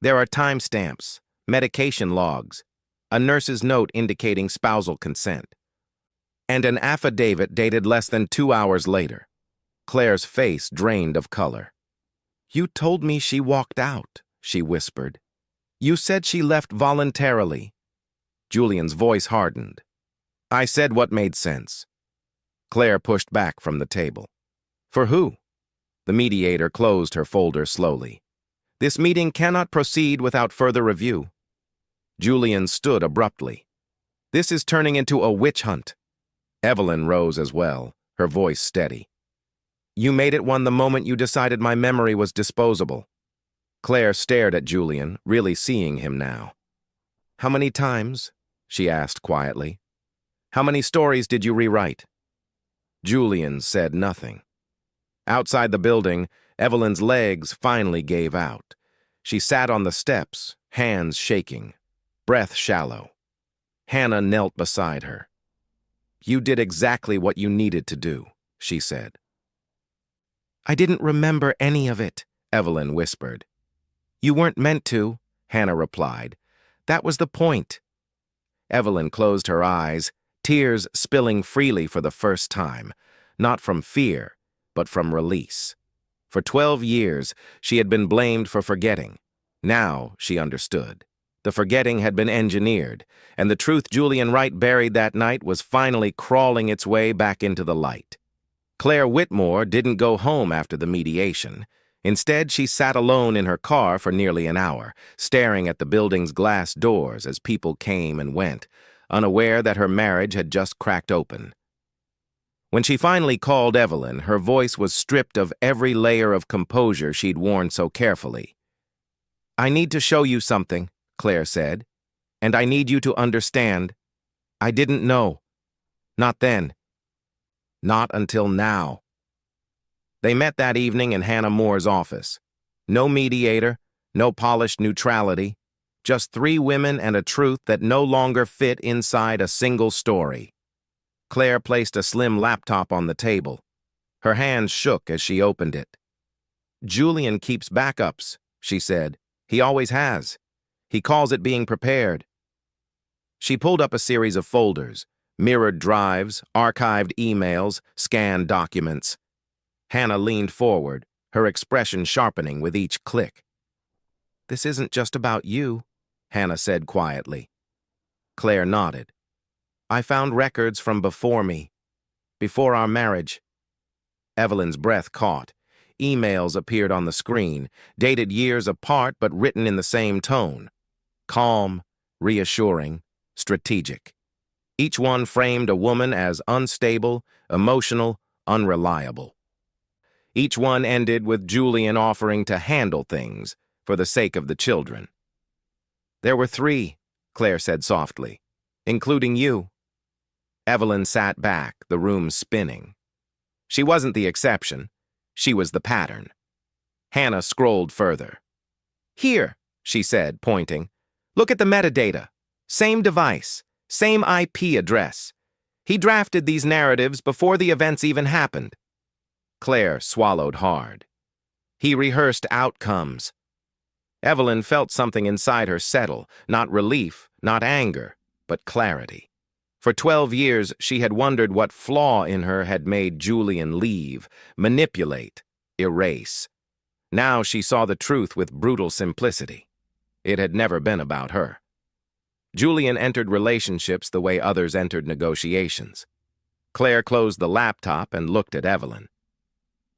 There are timestamps, medication logs, a nurse's note indicating spousal consent, and an affidavit dated less than 2 hours later. Claire's face drained of color. You told me she walked out, she whispered. You said she left voluntarily. Julian's voice hardened. I said what made sense. Claire pushed back from the table. For who? The mediator closed her folder slowly. This meeting cannot proceed without further review. Julian stood abruptly. This is turning into a witch hunt. Evelyn rose as well, her voice steady. You made it one the moment you decided my memory was disposable. Claire stared at Julian, really seeing him now. How many times? She asked quietly. How many stories did you rewrite? Julian said nothing. Outside the building, Evelyn's legs finally gave out. She sat on the steps, hands shaking, breath shallow. Hannah knelt beside her. You did exactly what you needed to do, she said. I didn't remember any of it, Evelyn whispered. You weren't meant to, Hannah replied. That was the point. Evelyn closed her eyes, tears spilling freely for the first time, not from fear, but from release. For 12 years, she had been blamed for forgetting. Now she understood. The forgetting had been engineered, and the truth Julian Wright buried that night was finally crawling its way back into the light. Claire Whitmore didn't go home after the mediation. Instead, she sat alone in her car for nearly an hour, staring at the building's glass doors as people came and went, unaware that her marriage had just cracked open. When she finally called Evelyn, her voice was stripped of every layer of composure she'd worn so carefully. I need to show you something, Claire said, and I need you to understand. I didn't know. Not then. Not until now. They met that evening in Hannah Moore's office. No mediator, no polished neutrality, just 3 women and a truth that no longer fit inside a single story. Claire placed a slim laptop on the table. Her hands shook as she opened it. Julian keeps backups, she said. He always has. He calls it being prepared. She pulled up a series of folders, mirrored drives, archived emails, scanned documents. Hannah leaned forward, her expression sharpening with each click. This isn't just about you, Hannah said quietly. Claire nodded. I found records from before me, before our marriage. Evelyn's breath caught. Emails appeared on the screen, dated years apart but written in the same tone. Calm, reassuring, strategic. Each one framed a woman as unstable, emotional, unreliable. Each one ended with Julian offering to handle things for the sake of the children. There were 3, Claire said softly, including you. Evelyn sat back, the room spinning. She wasn't the exception. She was the pattern. Hannah scrolled further. Here, she said, pointing. Look at the metadata. Same device, same IP address. He drafted these narratives before the events even happened. Claire swallowed hard. He rehearsed outcomes. Evelyn felt something inside her settle, not relief, not anger, but clarity. For 12 years, she had wondered what flaw in her had made Julian leave, manipulate, erase. Now she saw the truth with brutal simplicity. It had never been about her. Julian entered relationships the way others entered negotiations. Claire closed the laptop and looked at Evelyn.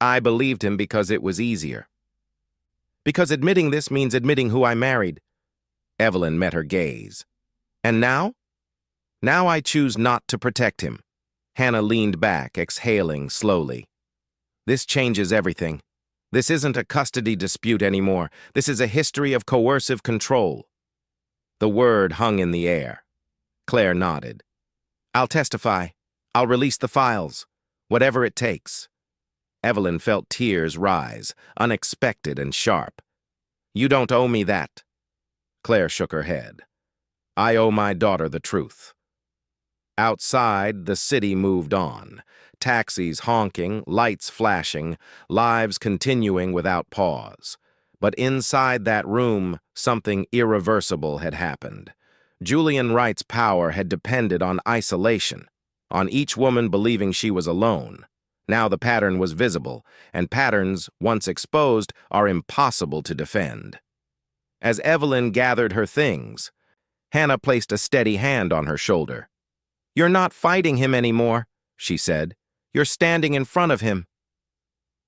I believed him because it was easier. Because admitting this means admitting who I married. Evelyn met her gaze. And now? Now I choose not to protect him. Hannah leaned back, exhaling slowly. This changes everything. This isn't a custody dispute anymore. This is a history of coercive control. The word hung in the air. Claire nodded. I'll testify. I'll release the files. Whatever it takes. Evelyn felt tears rise, unexpected and sharp. You don't owe me that. Claire shook her head. I owe my daughter the truth. Outside, the city moved on. Taxis honking, lights flashing, lives continuing without pause. But inside that room, something irreversible had happened. Julian Wright's power had depended on isolation, on each woman believing she was alone. Now the pattern was visible, and patterns, once exposed, are impossible to defend. As Evelyn gathered her things, Hannah placed a steady hand on her shoulder. You're not fighting him anymore, she said. You're standing in front of him.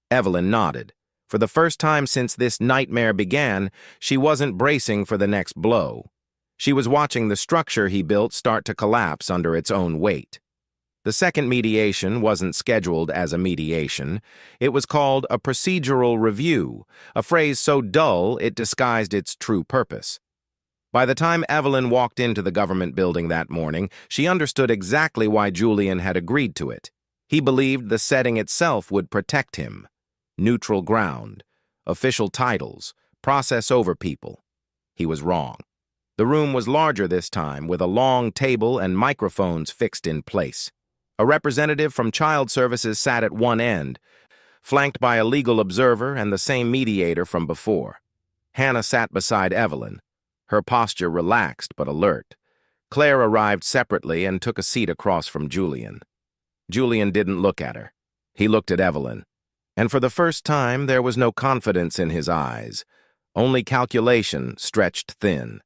Evelyn nodded. For the first time since this nightmare began, she wasn't bracing for the next blow. She was watching the structure he built start to collapse under its own weight. The second mediation wasn't scheduled as a mediation. It was called a procedural review, a phrase so dull it disguised its true purpose. By the time Evelyn walked into the government building that morning, she understood exactly why Julian had agreed to it. He believed the setting itself would protect him. Neutral ground, official titles, process over people. He was wrong. The room was larger this time, with a long table and microphones fixed in place. A representative from Child Services sat at one end, flanked by a legal observer and the same mediator from before. Hannah sat beside Evelyn, her posture relaxed but alert. Claire arrived separately and took a seat across from Julian. Julian didn't look at her. He looked at Evelyn. And for the first time, there was no confidence in his eyes, only calculation stretched thin.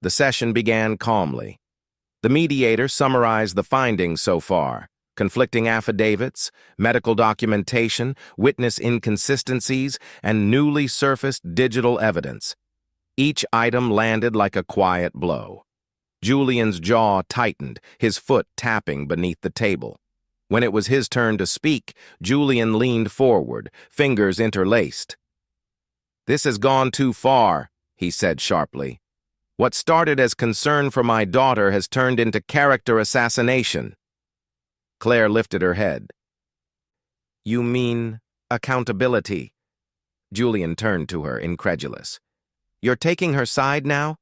The session began calmly. The mediator summarized the findings so far: conflicting affidavits, medical documentation, witness inconsistencies, and newly surfaced digital evidence. Each item landed like a quiet blow. Julian's jaw tightened, his foot tapping beneath the table. When it was his turn to speak, Julian leaned forward, fingers interlaced. "This has gone too far," he said sharply. "What started as concern for my daughter has turned into character assassination." Claire lifted her head. "You mean accountability?" Julian turned to her, incredulous. "You're taking her side now?"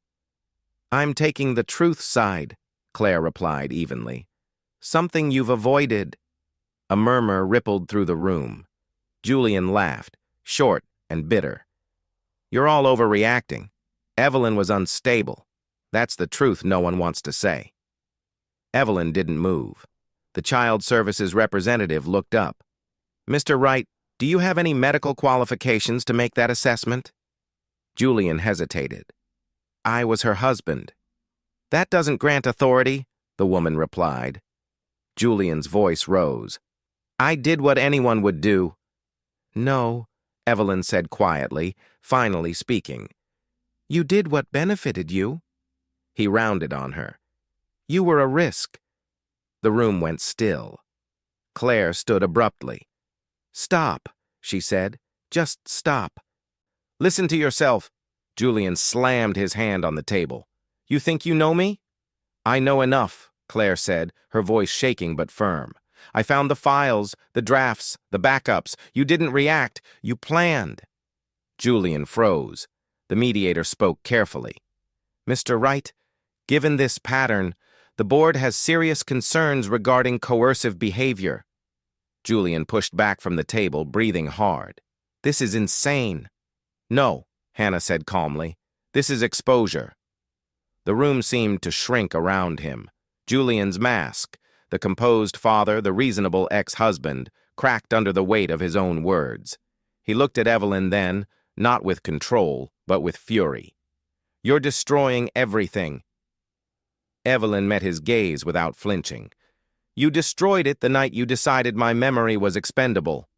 "I'm taking the truth side," Claire replied evenly. "Something you've avoided." A murmur rippled through the room. Julian laughed, short and bitter. "You're all overreacting. Evelyn was unstable. That's the truth no one wants to say." Evelyn didn't move. The Child Services representative looked up. "Mr. Wright, do you have any medical qualifications to make that assessment?" Julian hesitated. "I was her husband." "That doesn't grant authority," the woman replied. Julian's voice rose. "I did what anyone would do." "No," Evelyn said quietly, finally speaking. "You did what benefited you." He rounded on her. "You were a risk." The room went still. Claire stood abruptly. "Stop," she said. "Just stop." "Listen to yourself." Julian slammed his hand on the table. "You think you know me?" "I know enough," Claire said, her voice shaking but firm. "I found the files, the drafts, the backups. You didn't react. You planned." Julian froze. The mediator spoke carefully. "Mr. Wright, given this pattern, the board has serious concerns regarding coercive behavior." Julian pushed back from the table, breathing hard. "This is insane." "No," Hannah said calmly. "This is exposure." The room seemed to shrink around him. Julian's mask, the composed father, the reasonable ex-husband, cracked under the weight of his own words. He looked at Evelyn then, not with control, but with fury. "You're destroying everything." Evelyn met his gaze without flinching. "You destroyed it the night you decided my memory was expendable."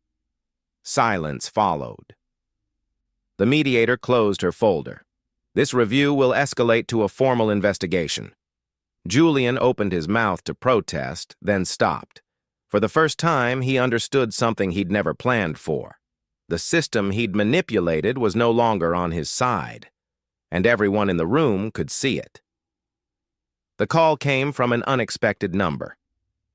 Silence followed. The mediator closed her folder. This review will escalate to a formal investigation. Julian opened his mouth to protest, then stopped. For the first time, he understood something he'd never planned for. The system he'd manipulated was no longer on his side, and everyone in the room could see it. The call came from an unexpected number.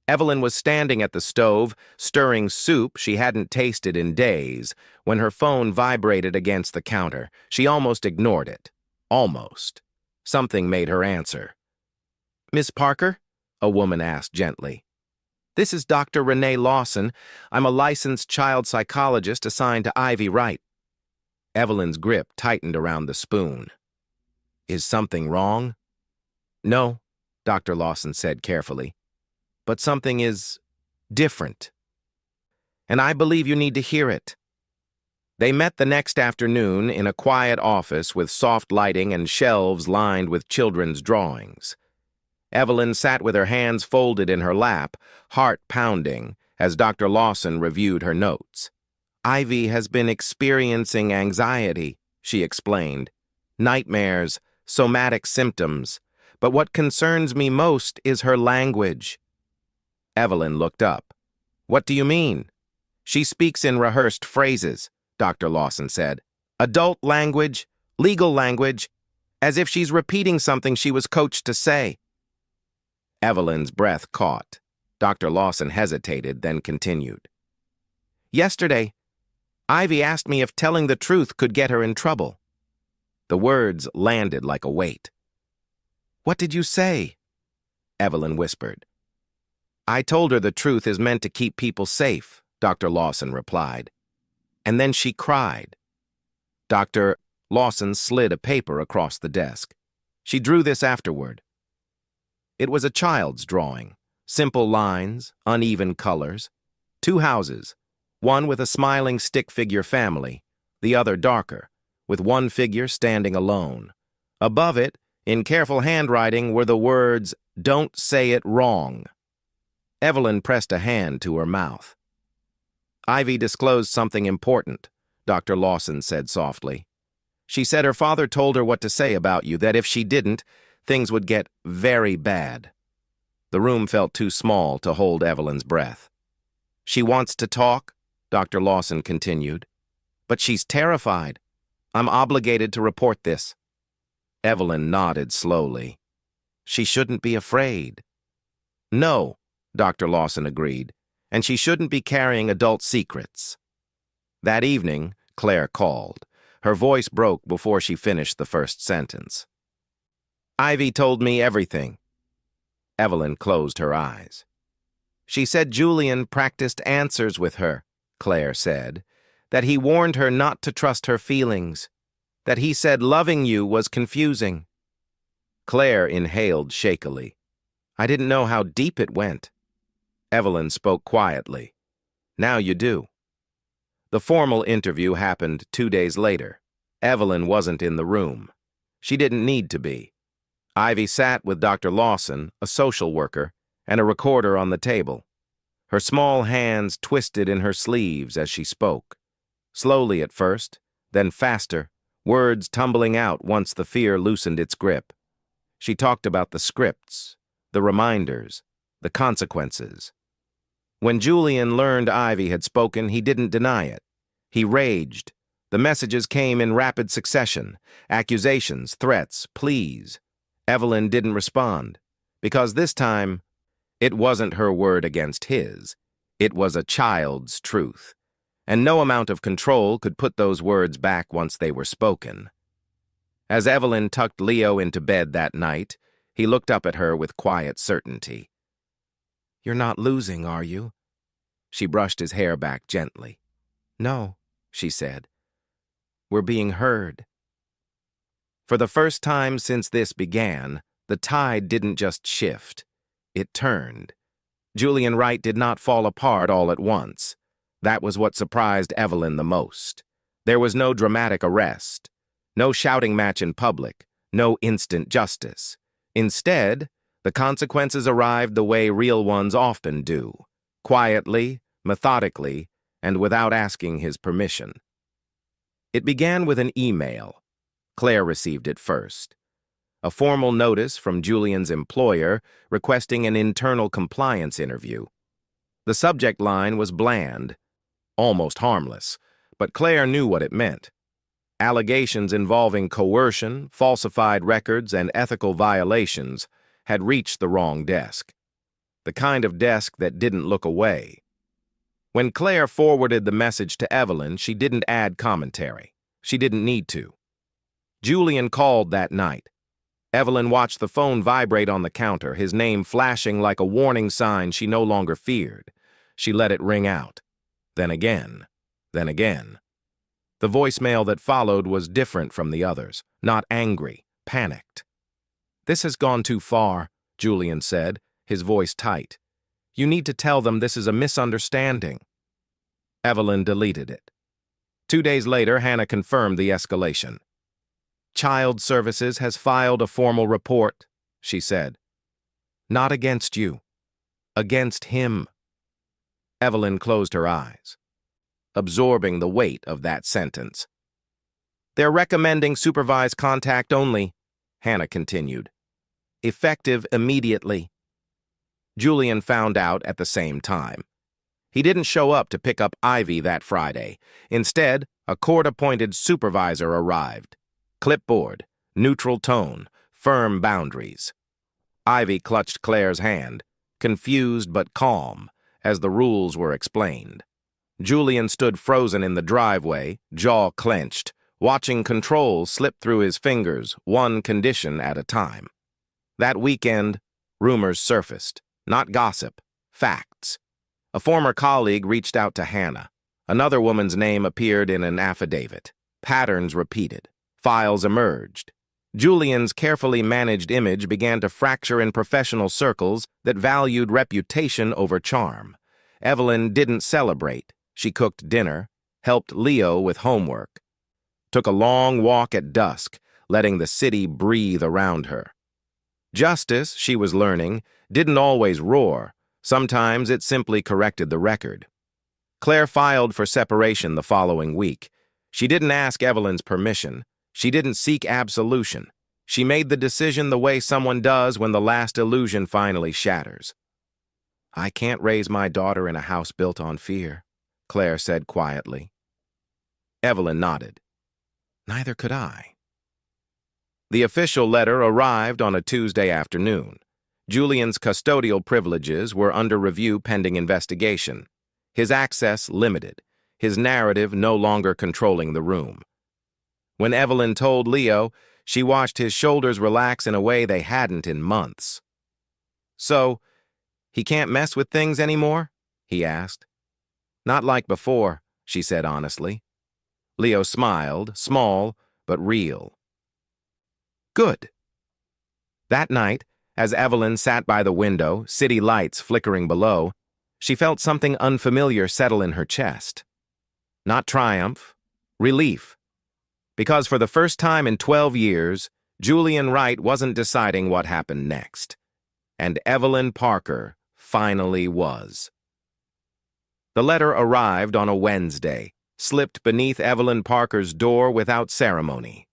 Evelyn was standing at the stove, stirring soup she hadn't tasted in days, when her phone vibrated against the counter. She almost ignored it. Almost. Something made her answer. "Miss Parker?" a woman asked gently. "This is Dr. Renee Lawson. I'm a licensed child psychologist assigned to Ivy Wright." Evelyn's grip tightened around the spoon. "Is something wrong?" "No," Dr. Lawson said carefully. "But something is different. And I believe you need to hear it." They met the next afternoon in a quiet office with soft lighting and shelves lined with children's drawings. Evelyn sat with her hands folded in her lap, heart pounding, as Dr. Lawson reviewed her notes. "Ivy has been experiencing anxiety," she explained. "Nightmares, somatic symptoms. But what concerns me most is her language." Evelyn looked up. "What do you mean?" "She speaks in rehearsed phrases," Dr. Lawson said. "Adult language, legal language, as if she's repeating something she was coached to say." Evelyn's breath caught. Dr. Lawson hesitated, then continued. "Yesterday, Ivy asked me if telling the truth could get her in trouble." The words landed like a weight. "What did you say?" Evelyn whispered. "I told her the truth is meant to keep people safe," Dr. Lawson replied. And then she cried. Dr. Lawson slid a paper across the desk. "She drew this afterward." It was a child's drawing. Simple lines, uneven colors. 2 houses, one with a smiling stick figure family, the other darker, with one figure standing alone. Above it, in careful handwriting, were the words, "Don't say it wrong." Evelyn pressed a hand to her mouth. "Ivy disclosed something important," Dr. Lawson said softly. "She said her father told her what to say about you, that if she didn't, things would get very bad." The room felt too small to hold Evelyn's breath. "She wants to talk," Dr. Lawson continued. "But she's terrified. I'm obligated to report this." Evelyn nodded slowly. "She shouldn't be afraid." "No," Dr. Lawson agreed, "and she shouldn't be carrying adult secrets." That evening, Claire called. Her voice broke before she finished the first sentence. "Ivy told me everything." Evelyn closed her eyes. "She said Julian practiced answers with her," Claire said, "that he warned her not to trust her feelings, that he said loving you was confusing." Claire inhaled shakily. "I didn't know how deep it went." Evelyn spoke quietly. "Now you do." The formal interview happened 2 days later. Evelyn wasn't in the room. She didn't need to be. Ivy sat with Dr. Lawson, a social worker, and a recorder on the table. Her small hands twisted in her sleeves as she spoke. Slowly at first, then faster, words tumbling out once the fear loosened its grip. She talked about the scripts, the reminders, the consequences. When Julian learned Ivy had spoken, he didn't deny it. He raged. The messages came in rapid succession. Accusations, threats, pleas. Evelyn didn't respond, because this time, it wasn't her word against his. It was a child's truth, and no amount of control could put those words back once they were spoken. As Evelyn tucked Leo into bed that night, he looked up at her with quiet certainty. "You're not losing, are you?" She brushed his hair back gently. "No," she said. "We're being heard." For the first time since this began, the tide didn't just shift. It turned. Julian Wright did not fall apart all at once. That was what surprised Evelyn the most. There was no dramatic arrest, no shouting match in public, no instant justice. Instead, the consequences arrived the way real ones often do, quietly, methodically, and without asking his permission. It began with an email. Claire received it first. A formal notice from Julian's employer requesting an internal compliance interview. The subject line was bland, almost harmless, but Claire knew what it meant. Allegations involving coercion, falsified records, and ethical violations had reached the wrong desk. The kind of desk that didn't look away. When Claire forwarded the message to Evelyn, she didn't add commentary. She didn't need to. Julian called that night. Evelyn watched the phone vibrate on the counter, his name flashing like a warning sign she no longer feared. She let it ring out. Then again. Then again. The voicemail that followed was different from the others, not angry, panicked. "This has gone too far," Julian said, his voice tight. "You need to tell them this is a misunderstanding." Evelyn deleted it. 2 days later, Hannah confirmed the escalation. "Child Services has filed a formal report," she said. "Not against you. Against him." Evelyn closed her eyes, absorbing the weight of that sentence. "They're recommending supervised contact only," Hannah continued. "Effective immediately." Julian found out at the same time. He didn't show up to pick up Ivy that Friday. Instead, a court-appointed supervisor arrived. Clipboard, neutral tone, firm boundaries. Ivy clutched Claire's hand, confused but calm, as the rules were explained. Julian stood frozen in the driveway, jaw clenched, watching controls slip through his fingers, one condition at a time. That weekend, rumors surfaced, not gossip, facts. A former colleague reached out to Hannah. Another woman's name appeared in an affidavit. Patterns repeated. Files emerged. Julian's carefully managed image began to fracture in professional circles that valued reputation over charm. Evelyn didn't celebrate. She cooked dinner, helped Leo with homework, took a long walk at dusk, letting the city breathe around her. Justice, she was learning, didn't always roar. Sometimes it simply corrected the record. Claire filed for separation the following week. She didn't ask Evelyn's permission. She didn't seek absolution. She made the decision the way someone does when the last illusion finally shatters. "I can't raise my daughter in a house built on fear," Claire said quietly. Evelyn nodded. "Neither could I." The official letter arrived on a Tuesday afternoon. Julian's custodial privileges were under review pending investigation. His access limited, his narrative no longer controlling the room. When Evelyn told Leo, she watched his shoulders relax in a way they hadn't in months. "So, he can't mess with things anymore?" he asked. "Not like before," she said honestly. Leo smiled, small but real. "Good." That night, as Evelyn sat by the window, city lights flickering below, she felt something unfamiliar settle in her chest. Not triumph, relief. Because for the first time in 12 years, Julian Wright wasn't deciding what happened next. And Evelyn Parker finally was. The letter arrived on a Wednesday, slipped beneath Evelyn Parker's door without ceremony.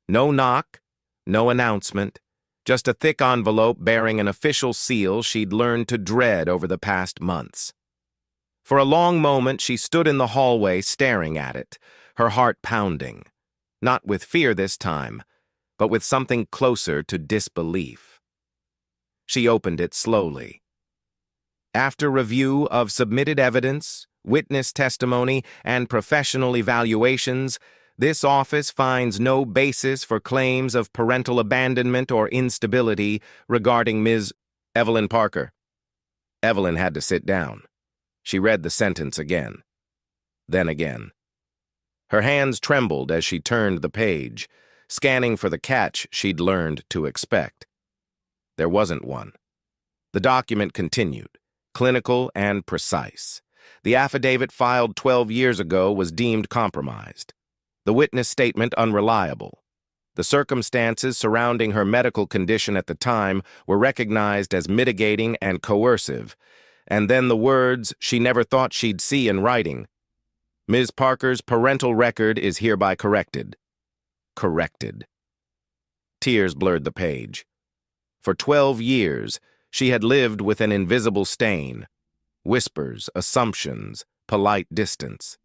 No knock, no announcement, just a thick envelope bearing an official seal she'd learned to dread over the past months. For a long moment, she stood in the hallway staring at it, her heart pounding. Not with fear this time, but with something closer to disbelief. She opened it slowly. After review of submitted evidence, witness testimony, and professional evaluations, this office finds no basis for claims of parental abandonment or instability regarding Ms. Evelyn Parker. Evelyn had to sit down. She read the sentence again. Then again. Her hands trembled as she turned the page, scanning for the catch she'd learned to expect. There wasn't one. The document continued, clinical and precise. The affidavit filed 12 years ago was deemed compromised. The witness statement unreliable. The circumstances surrounding her medical condition at the time were recognized as mitigating and coercive, and then the words she never thought she'd see in writing. Ms. Parker's parental record is hereby corrected. Corrected. Tears blurred the page. For 12 years, she had lived with an invisible stain. Whispers, assumptions, polite distance.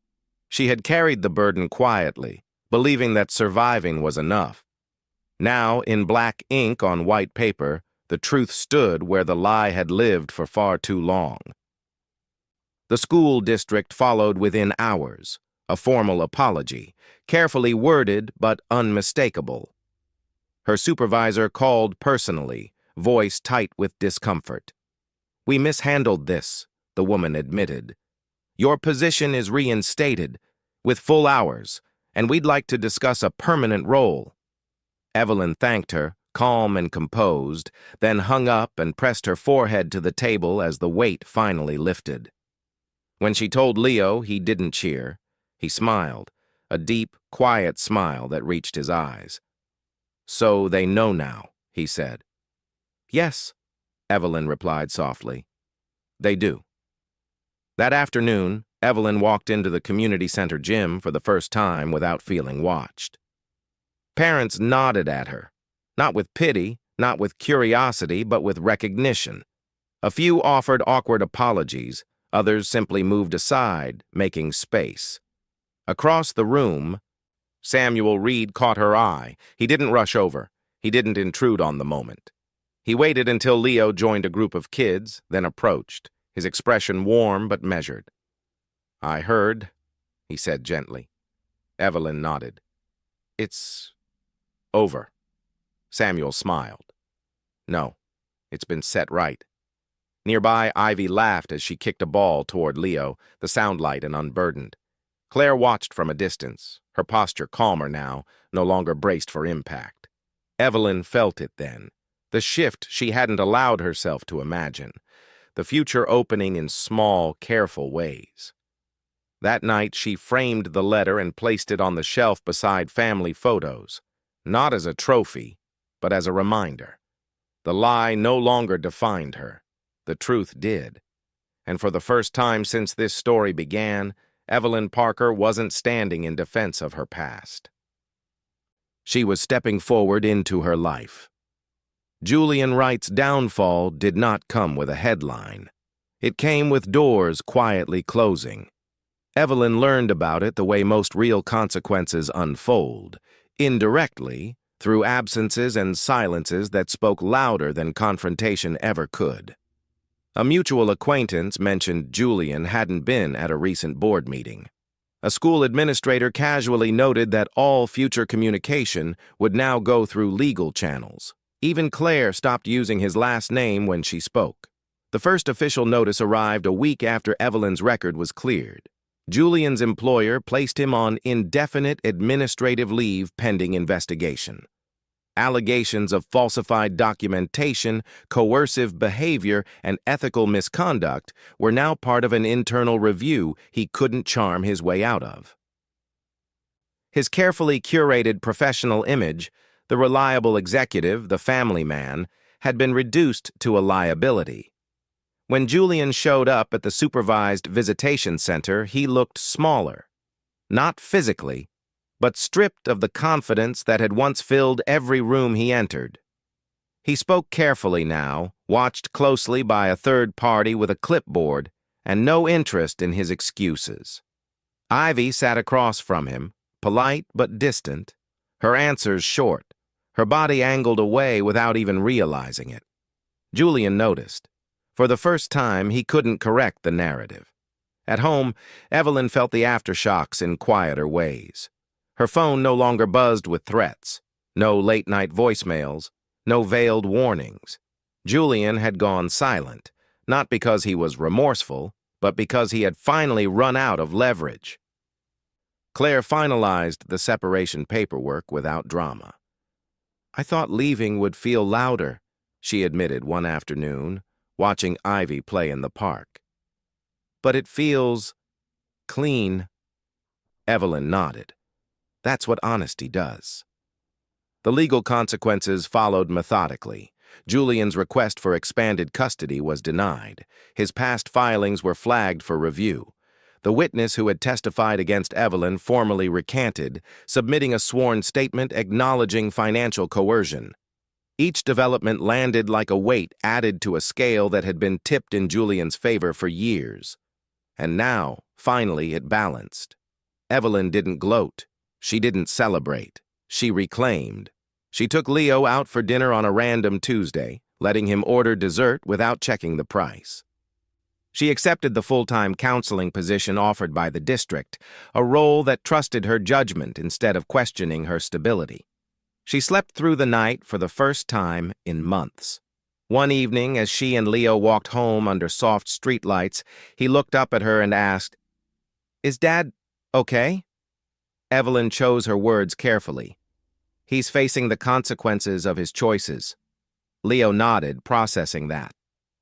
She had carried the burden quietly, believing that surviving was enough. Now, in black ink on white paper, the truth stood where the lie had lived for far too long. The school district followed within hours, a formal apology, carefully worded but unmistakable. Her supervisor called personally, voice tight with discomfort. "We mishandled this," the woman admitted. "Your position is reinstated, with full hours, and we'd like to discuss a permanent role." Evelyn thanked her, calm and composed, then hung up and pressed her forehead to the table as the weight finally lifted. When she told Leo, he didn't cheer. He smiled, a deep, quiet smile that reached his eyes. "So they know now," he said. "Yes," Evelyn replied softly. "They do." That afternoon, Evelyn walked into the community center gym for the first time without feeling watched. Parents nodded at her, not with pity, not with curiosity, but with recognition. A few offered awkward apologies, others simply moved aside, making space. Across the room, Samuel Reed caught her eye. He didn't rush over. He didn't intrude on the moment. He waited until Leo joined a group of kids, then approached, his expression warm but measured. "I heard," he said gently. Evelyn nodded. "It's over." Samuel smiled. "No, it's been set right." Nearby, Ivy laughed as she kicked a ball toward Leo, the sound light and unburdened. Claire watched from a distance, her posture calmer now, no longer braced for impact. Evelyn felt it then, the shift she hadn't allowed herself to imagine, the future opening in small, careful ways. That night, she framed the letter and placed it on the shelf beside family photos, not as a trophy, but as a reminder. The lie no longer defined her. The truth did. And for the first time since this story began, Evelyn Parker wasn't standing in defense of her past. She was stepping forward into her life. Julian Wright's downfall did not come with a headline. It came with doors quietly closing. Evelyn learned about it the way most real consequences unfold, indirectly, through absences and silences that spoke louder than confrontation ever could. A mutual acquaintance mentioned Julian hadn't been at a recent board meeting. A school administrator casually noted that all future communication would now go through legal channels. Even Claire stopped using his last name when she spoke. The first official notice arrived a week after Evelyn's record was cleared. Julian's employer placed him on indefinite administrative leave pending investigation. Allegations of falsified documentation, coercive behavior, and ethical misconduct were now part of an internal review he couldn't charm his way out of. His carefully curated professional image, the reliable executive, the family man, had been reduced to a liability. When Julian showed up at the supervised visitation center, he looked smaller. Not physically, but stripped of the confidence that had once filled every room he entered. He spoke carefully now, watched closely by a third party with a clipboard, and no interest in his excuses. Ivy sat across from him, polite but distant, her answers short, her body angled away without even realizing it. Julian noticed. For the first time, he couldn't correct the narrative. At home, Evelyn felt the aftershocks in quieter ways. Her phone no longer buzzed with threats, no late-night voicemails, no veiled warnings. Julian had gone silent, not because he was remorseful, but because he had finally run out of leverage. Claire finalized the separation paperwork without drama. "I thought leaving would feel louder," she admitted one afternoon, watching Ivy play in the park. "But it feels clean." Evelyn nodded. That's what honesty does. The legal consequences followed methodically. Julian's request for expanded custody was denied. His past filings were flagged for review. The witness who had testified against Evelyn formally recanted, submitting a sworn statement acknowledging financial coercion. Each development landed like a weight added to a scale that had been tipped in Julian's favor for years. And now, finally, it balanced. Evelyn didn't gloat. She didn't celebrate. She reclaimed. She took Leo out for dinner on a random Tuesday, letting him order dessert without checking the price. She accepted the full-time counseling position offered by the district, a role that trusted her judgment instead of questioning her stability. She slept through the night for the first time in months. One evening, as she and Leo walked home under soft streetlights, he looked up at her and asked, "Is Dad okay?" Evelyn chose her words carefully. "He's facing the consequences of his choices." Leo nodded, processing that.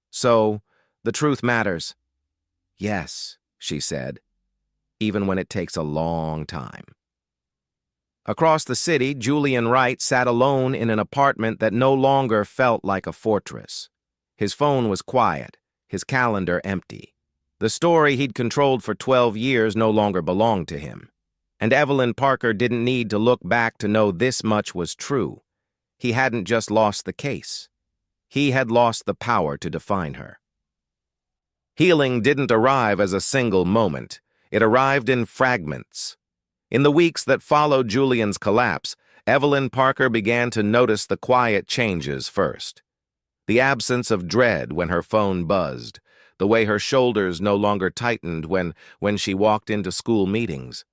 "So, the truth matters." "Yes," she said, "even when it takes a long time." Across the city, Julian Wright sat alone in an apartment that no longer felt like a fortress. His phone was quiet, his calendar empty. The story he'd controlled for 12 years no longer belonged to him. And Evelyn Parker didn't need to look back to know this much was true. He hadn't just lost the case. He had lost the power to define her. Healing didn't arrive as a single moment. It arrived in fragments. In the weeks that followed Julian's collapse, Evelyn Parker began to notice the quiet changes first. The absence of dread when her phone buzzed, the way her shoulders no longer tightened when she walked into school meetings,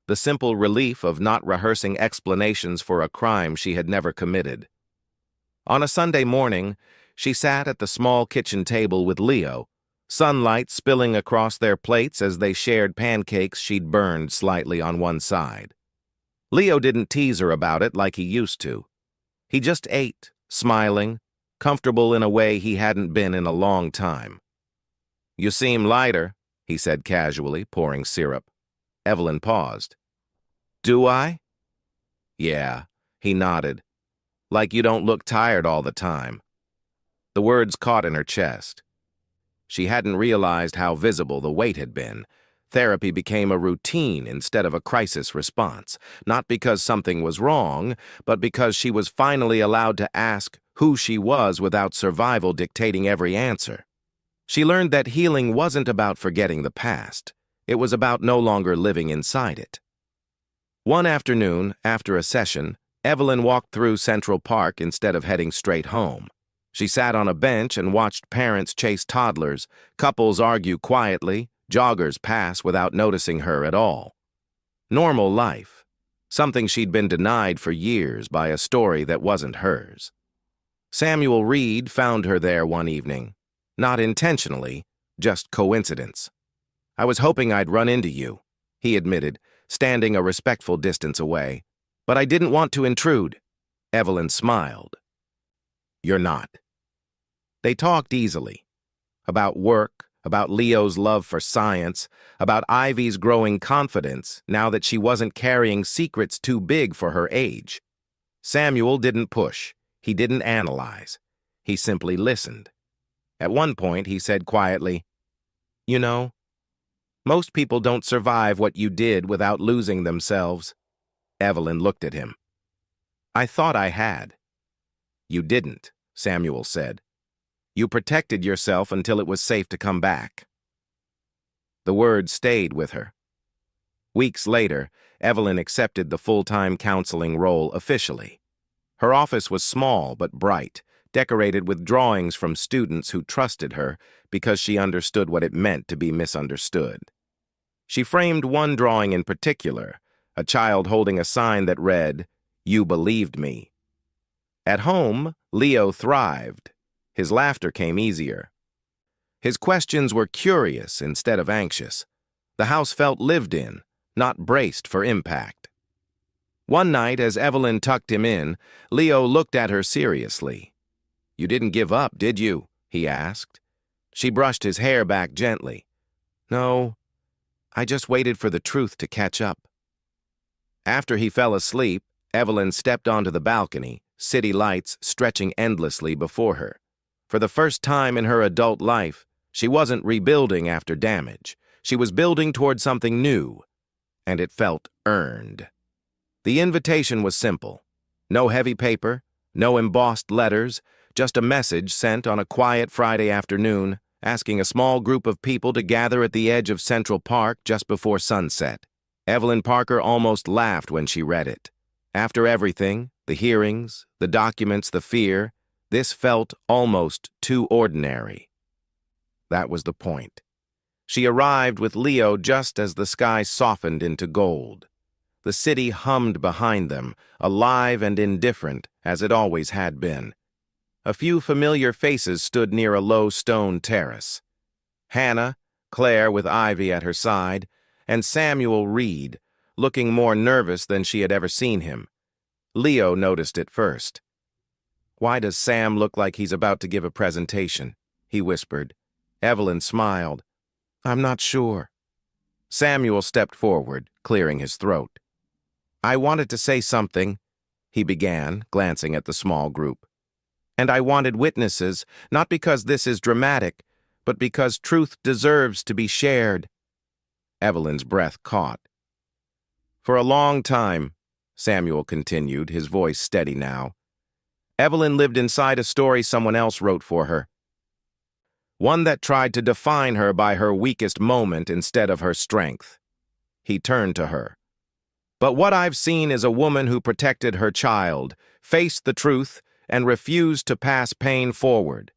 the simple relief of not rehearsing explanations for a crime she had never committed. On a Sunday morning, she sat at the small kitchen table with Leo, sunlight spilling across their plates as they shared pancakes she'd burned slightly on one side. Leo didn't tease her about it like he used to. He just ate, smiling, comfortable in a way he hadn't been in a long time. "You seem lighter," he said casually, pouring syrup. Evelyn paused. "Do I?" "Yeah," he nodded. "Like you don't look tired all the time." The words caught in her chest. She hadn't realized how visible the weight had been. Therapy became a routine instead of a crisis response, not because something was wrong, but because she was finally allowed to ask who she was without survival dictating every answer. She learned that healing wasn't about forgetting the past. It was about no longer living inside it. One afternoon, after a session, Evelyn walked through Central Park instead of heading straight home. She sat on a bench and watched parents chase toddlers, couples argue quietly, joggers pass without noticing her at all. Normal life, something she'd been denied for years by a story that wasn't hers. Samuel Reed found her there one evening. Not intentionally, just coincidence. "I was hoping I'd run into you," he admitted, standing a respectful distance away. "But I didn't want to intrude." Evelyn smiled. "You're not." They talked easily. About work, about Leo's love for science, about Ivy's growing confidence now that she wasn't carrying secrets too big for her age. Samuel didn't push. He didn't analyze. He simply listened. At one point, he said quietly, "You know, most people don't survive what you did without losing themselves." Evelyn looked at him. "I thought I had." "You didn't," Samuel said. "You protected yourself until it was safe to come back." The words stayed with her. Weeks later, Evelyn accepted the full-time counseling role officially. Her office was small but bright, decorated with drawings from students who trusted her because she understood what it meant to be misunderstood. She framed one drawing in particular, a child holding a sign that read, "You believed me." At home, Leo thrived. His laughter came easier. His questions were curious instead of anxious. The house felt lived in, not braced for impact. One night, as Evelyn tucked him in, Leo looked at her seriously. "You didn't give up, did you?" he asked. She brushed his hair back gently. "No, I just waited for the truth to catch up." After he fell asleep, Evelyn stepped onto the balcony, city lights stretching endlessly before her. For the first time in her adult life, she wasn't rebuilding after damage. She was building toward something new, and it felt earned. The invitation was simple. No heavy paper, no embossed letters, just a message sent on a quiet Friday afternoon, asking a small group of people to gather at the edge of Central Park just before sunset. Evelyn Parker almost laughed when she read it. After everything, the hearings, the documents, the fear, this felt almost too ordinary. That was the point. She arrived with Leo just as the sky softened into gold. The city hummed behind them, alive and indifferent, as it always had been. A few familiar faces stood near a low stone terrace. Hannah, Claire with Ivy at her side, and Samuel Reed, looking more nervous than she had ever seen him. Leo noticed it first. "Why does Sam look like he's about to give a presentation?" he whispered. Evelyn smiled. "I'm not sure." Samuel stepped forward, clearing his throat. "I wanted to say something," he began, glancing at the small group. "And I wanted witnesses, not because this is dramatic, but because truth deserves to be shared." Evelyn's breath caught. "For a long time," Samuel continued, his voice steady now, "Evelyn lived inside a story someone else wrote for her. One that tried to define her by her weakest moment instead of her strength." He turned to her. "But what I've seen is a woman who protected her child, faced the truth, and refused to pass pain forward."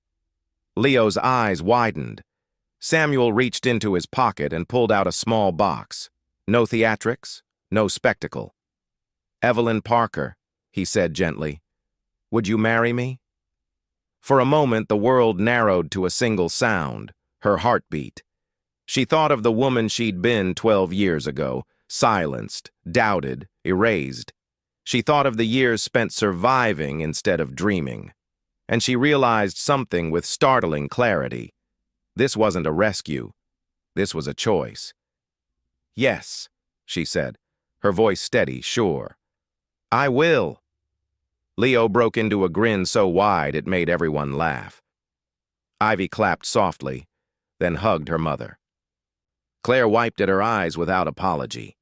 Leo's eyes widened. Samuel reached into his pocket and pulled out a small box. No theatrics, no spectacle. "Evelyn Parker," he said gently, "would you marry me?" For a moment, the world narrowed to a single sound, her heartbeat. She thought of the woman she'd been 12 years ago, silenced, doubted, erased. She thought of the years spent surviving instead of dreaming. And she realized something with startling clarity. This wasn't a rescue. This was a choice. "Yes," she said, her voice steady, sure. "I will." Leo broke into a grin so wide it made everyone laugh. Ivy clapped softly, then hugged her mother. Claire wiped at her eyes without apology.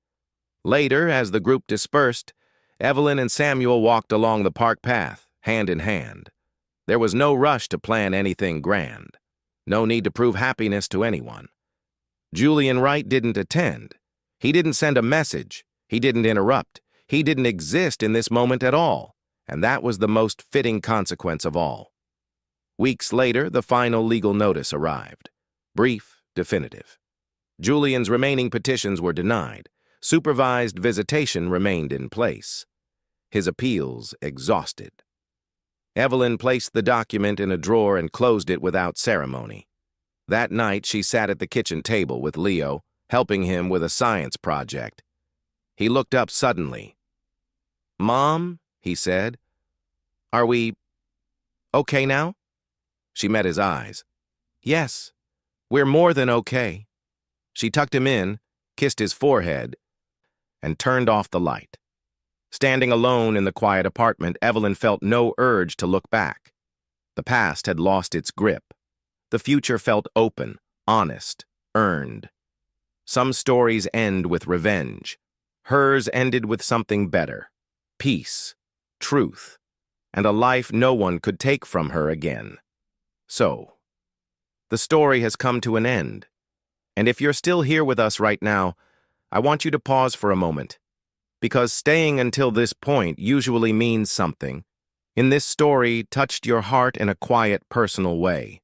Later, as the group dispersed, Evelyn and Samuel walked along the park path, hand in hand. There was no rush to plan anything grand. No need to prove happiness to anyone. Julian Wright didn't attend. He didn't send a message. He didn't interrupt. He didn't exist in this moment at all. And that was the most fitting consequence of all. Weeks later, the final legal notice arrived. Brief, definitive. Julian's remaining petitions were denied. Supervised visitation remained in place. His appeals exhausted. Evelyn placed the document in a drawer and closed it without ceremony. That night, she sat at the kitchen table with Leo, helping him with a science project. He looked up suddenly. "Mom," he said, "are we okay now?" She met his eyes. "Yes, we're more than okay." She tucked him in, kissed his forehead, and turned off the light. Standing alone in the quiet apartment, Evelyn felt no urge to look back. The past had lost its grip. The future felt open, honest, earned. Some stories end with revenge. Hers ended with something better. Peace, truth, and a life no one could take from her again. So, the story has come to an end. And if you're still here with us right now, I want you to pause for a moment. Because staying until this point usually means something. In this story touched your heart in a quiet, personal way.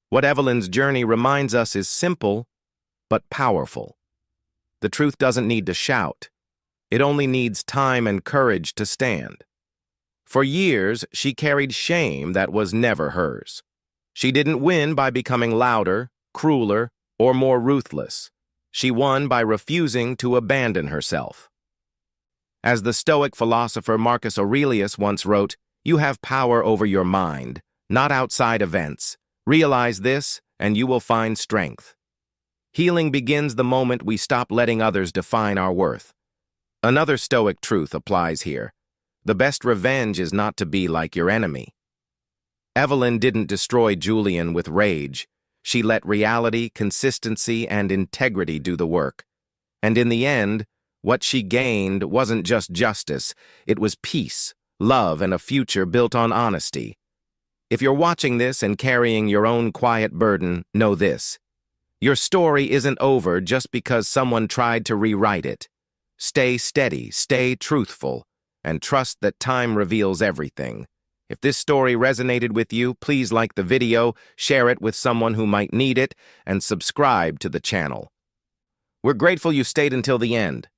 What Evelyn's journey reminds us is simple, but powerful. The truth doesn't need to shout. It only needs time and courage to stand. For years, she carried shame that was never hers. She didn't win by becoming louder, crueler, or more ruthless. She won by refusing to abandon herself. As the Stoic philosopher Marcus Aurelius once wrote, "You have power over your mind, not outside events. Realize this, and you will find strength." Healing begins the moment we stop letting others define our worth. Another Stoic truth applies here. The best revenge is not to be like your enemy. Evelyn didn't destroy Julian with rage. She let reality, consistency, and integrity do the work. And in the end, what she gained wasn't just justice, it was peace, love, and a future built on honesty. If you're watching this and carrying your own quiet burden, know this. Your story isn't over just because someone tried to rewrite it. Stay steady, stay truthful, and trust that time reveals everything. If this story resonated with you, please like the video, share it with someone who might need it, and subscribe to the channel. We're grateful you stayed until the end.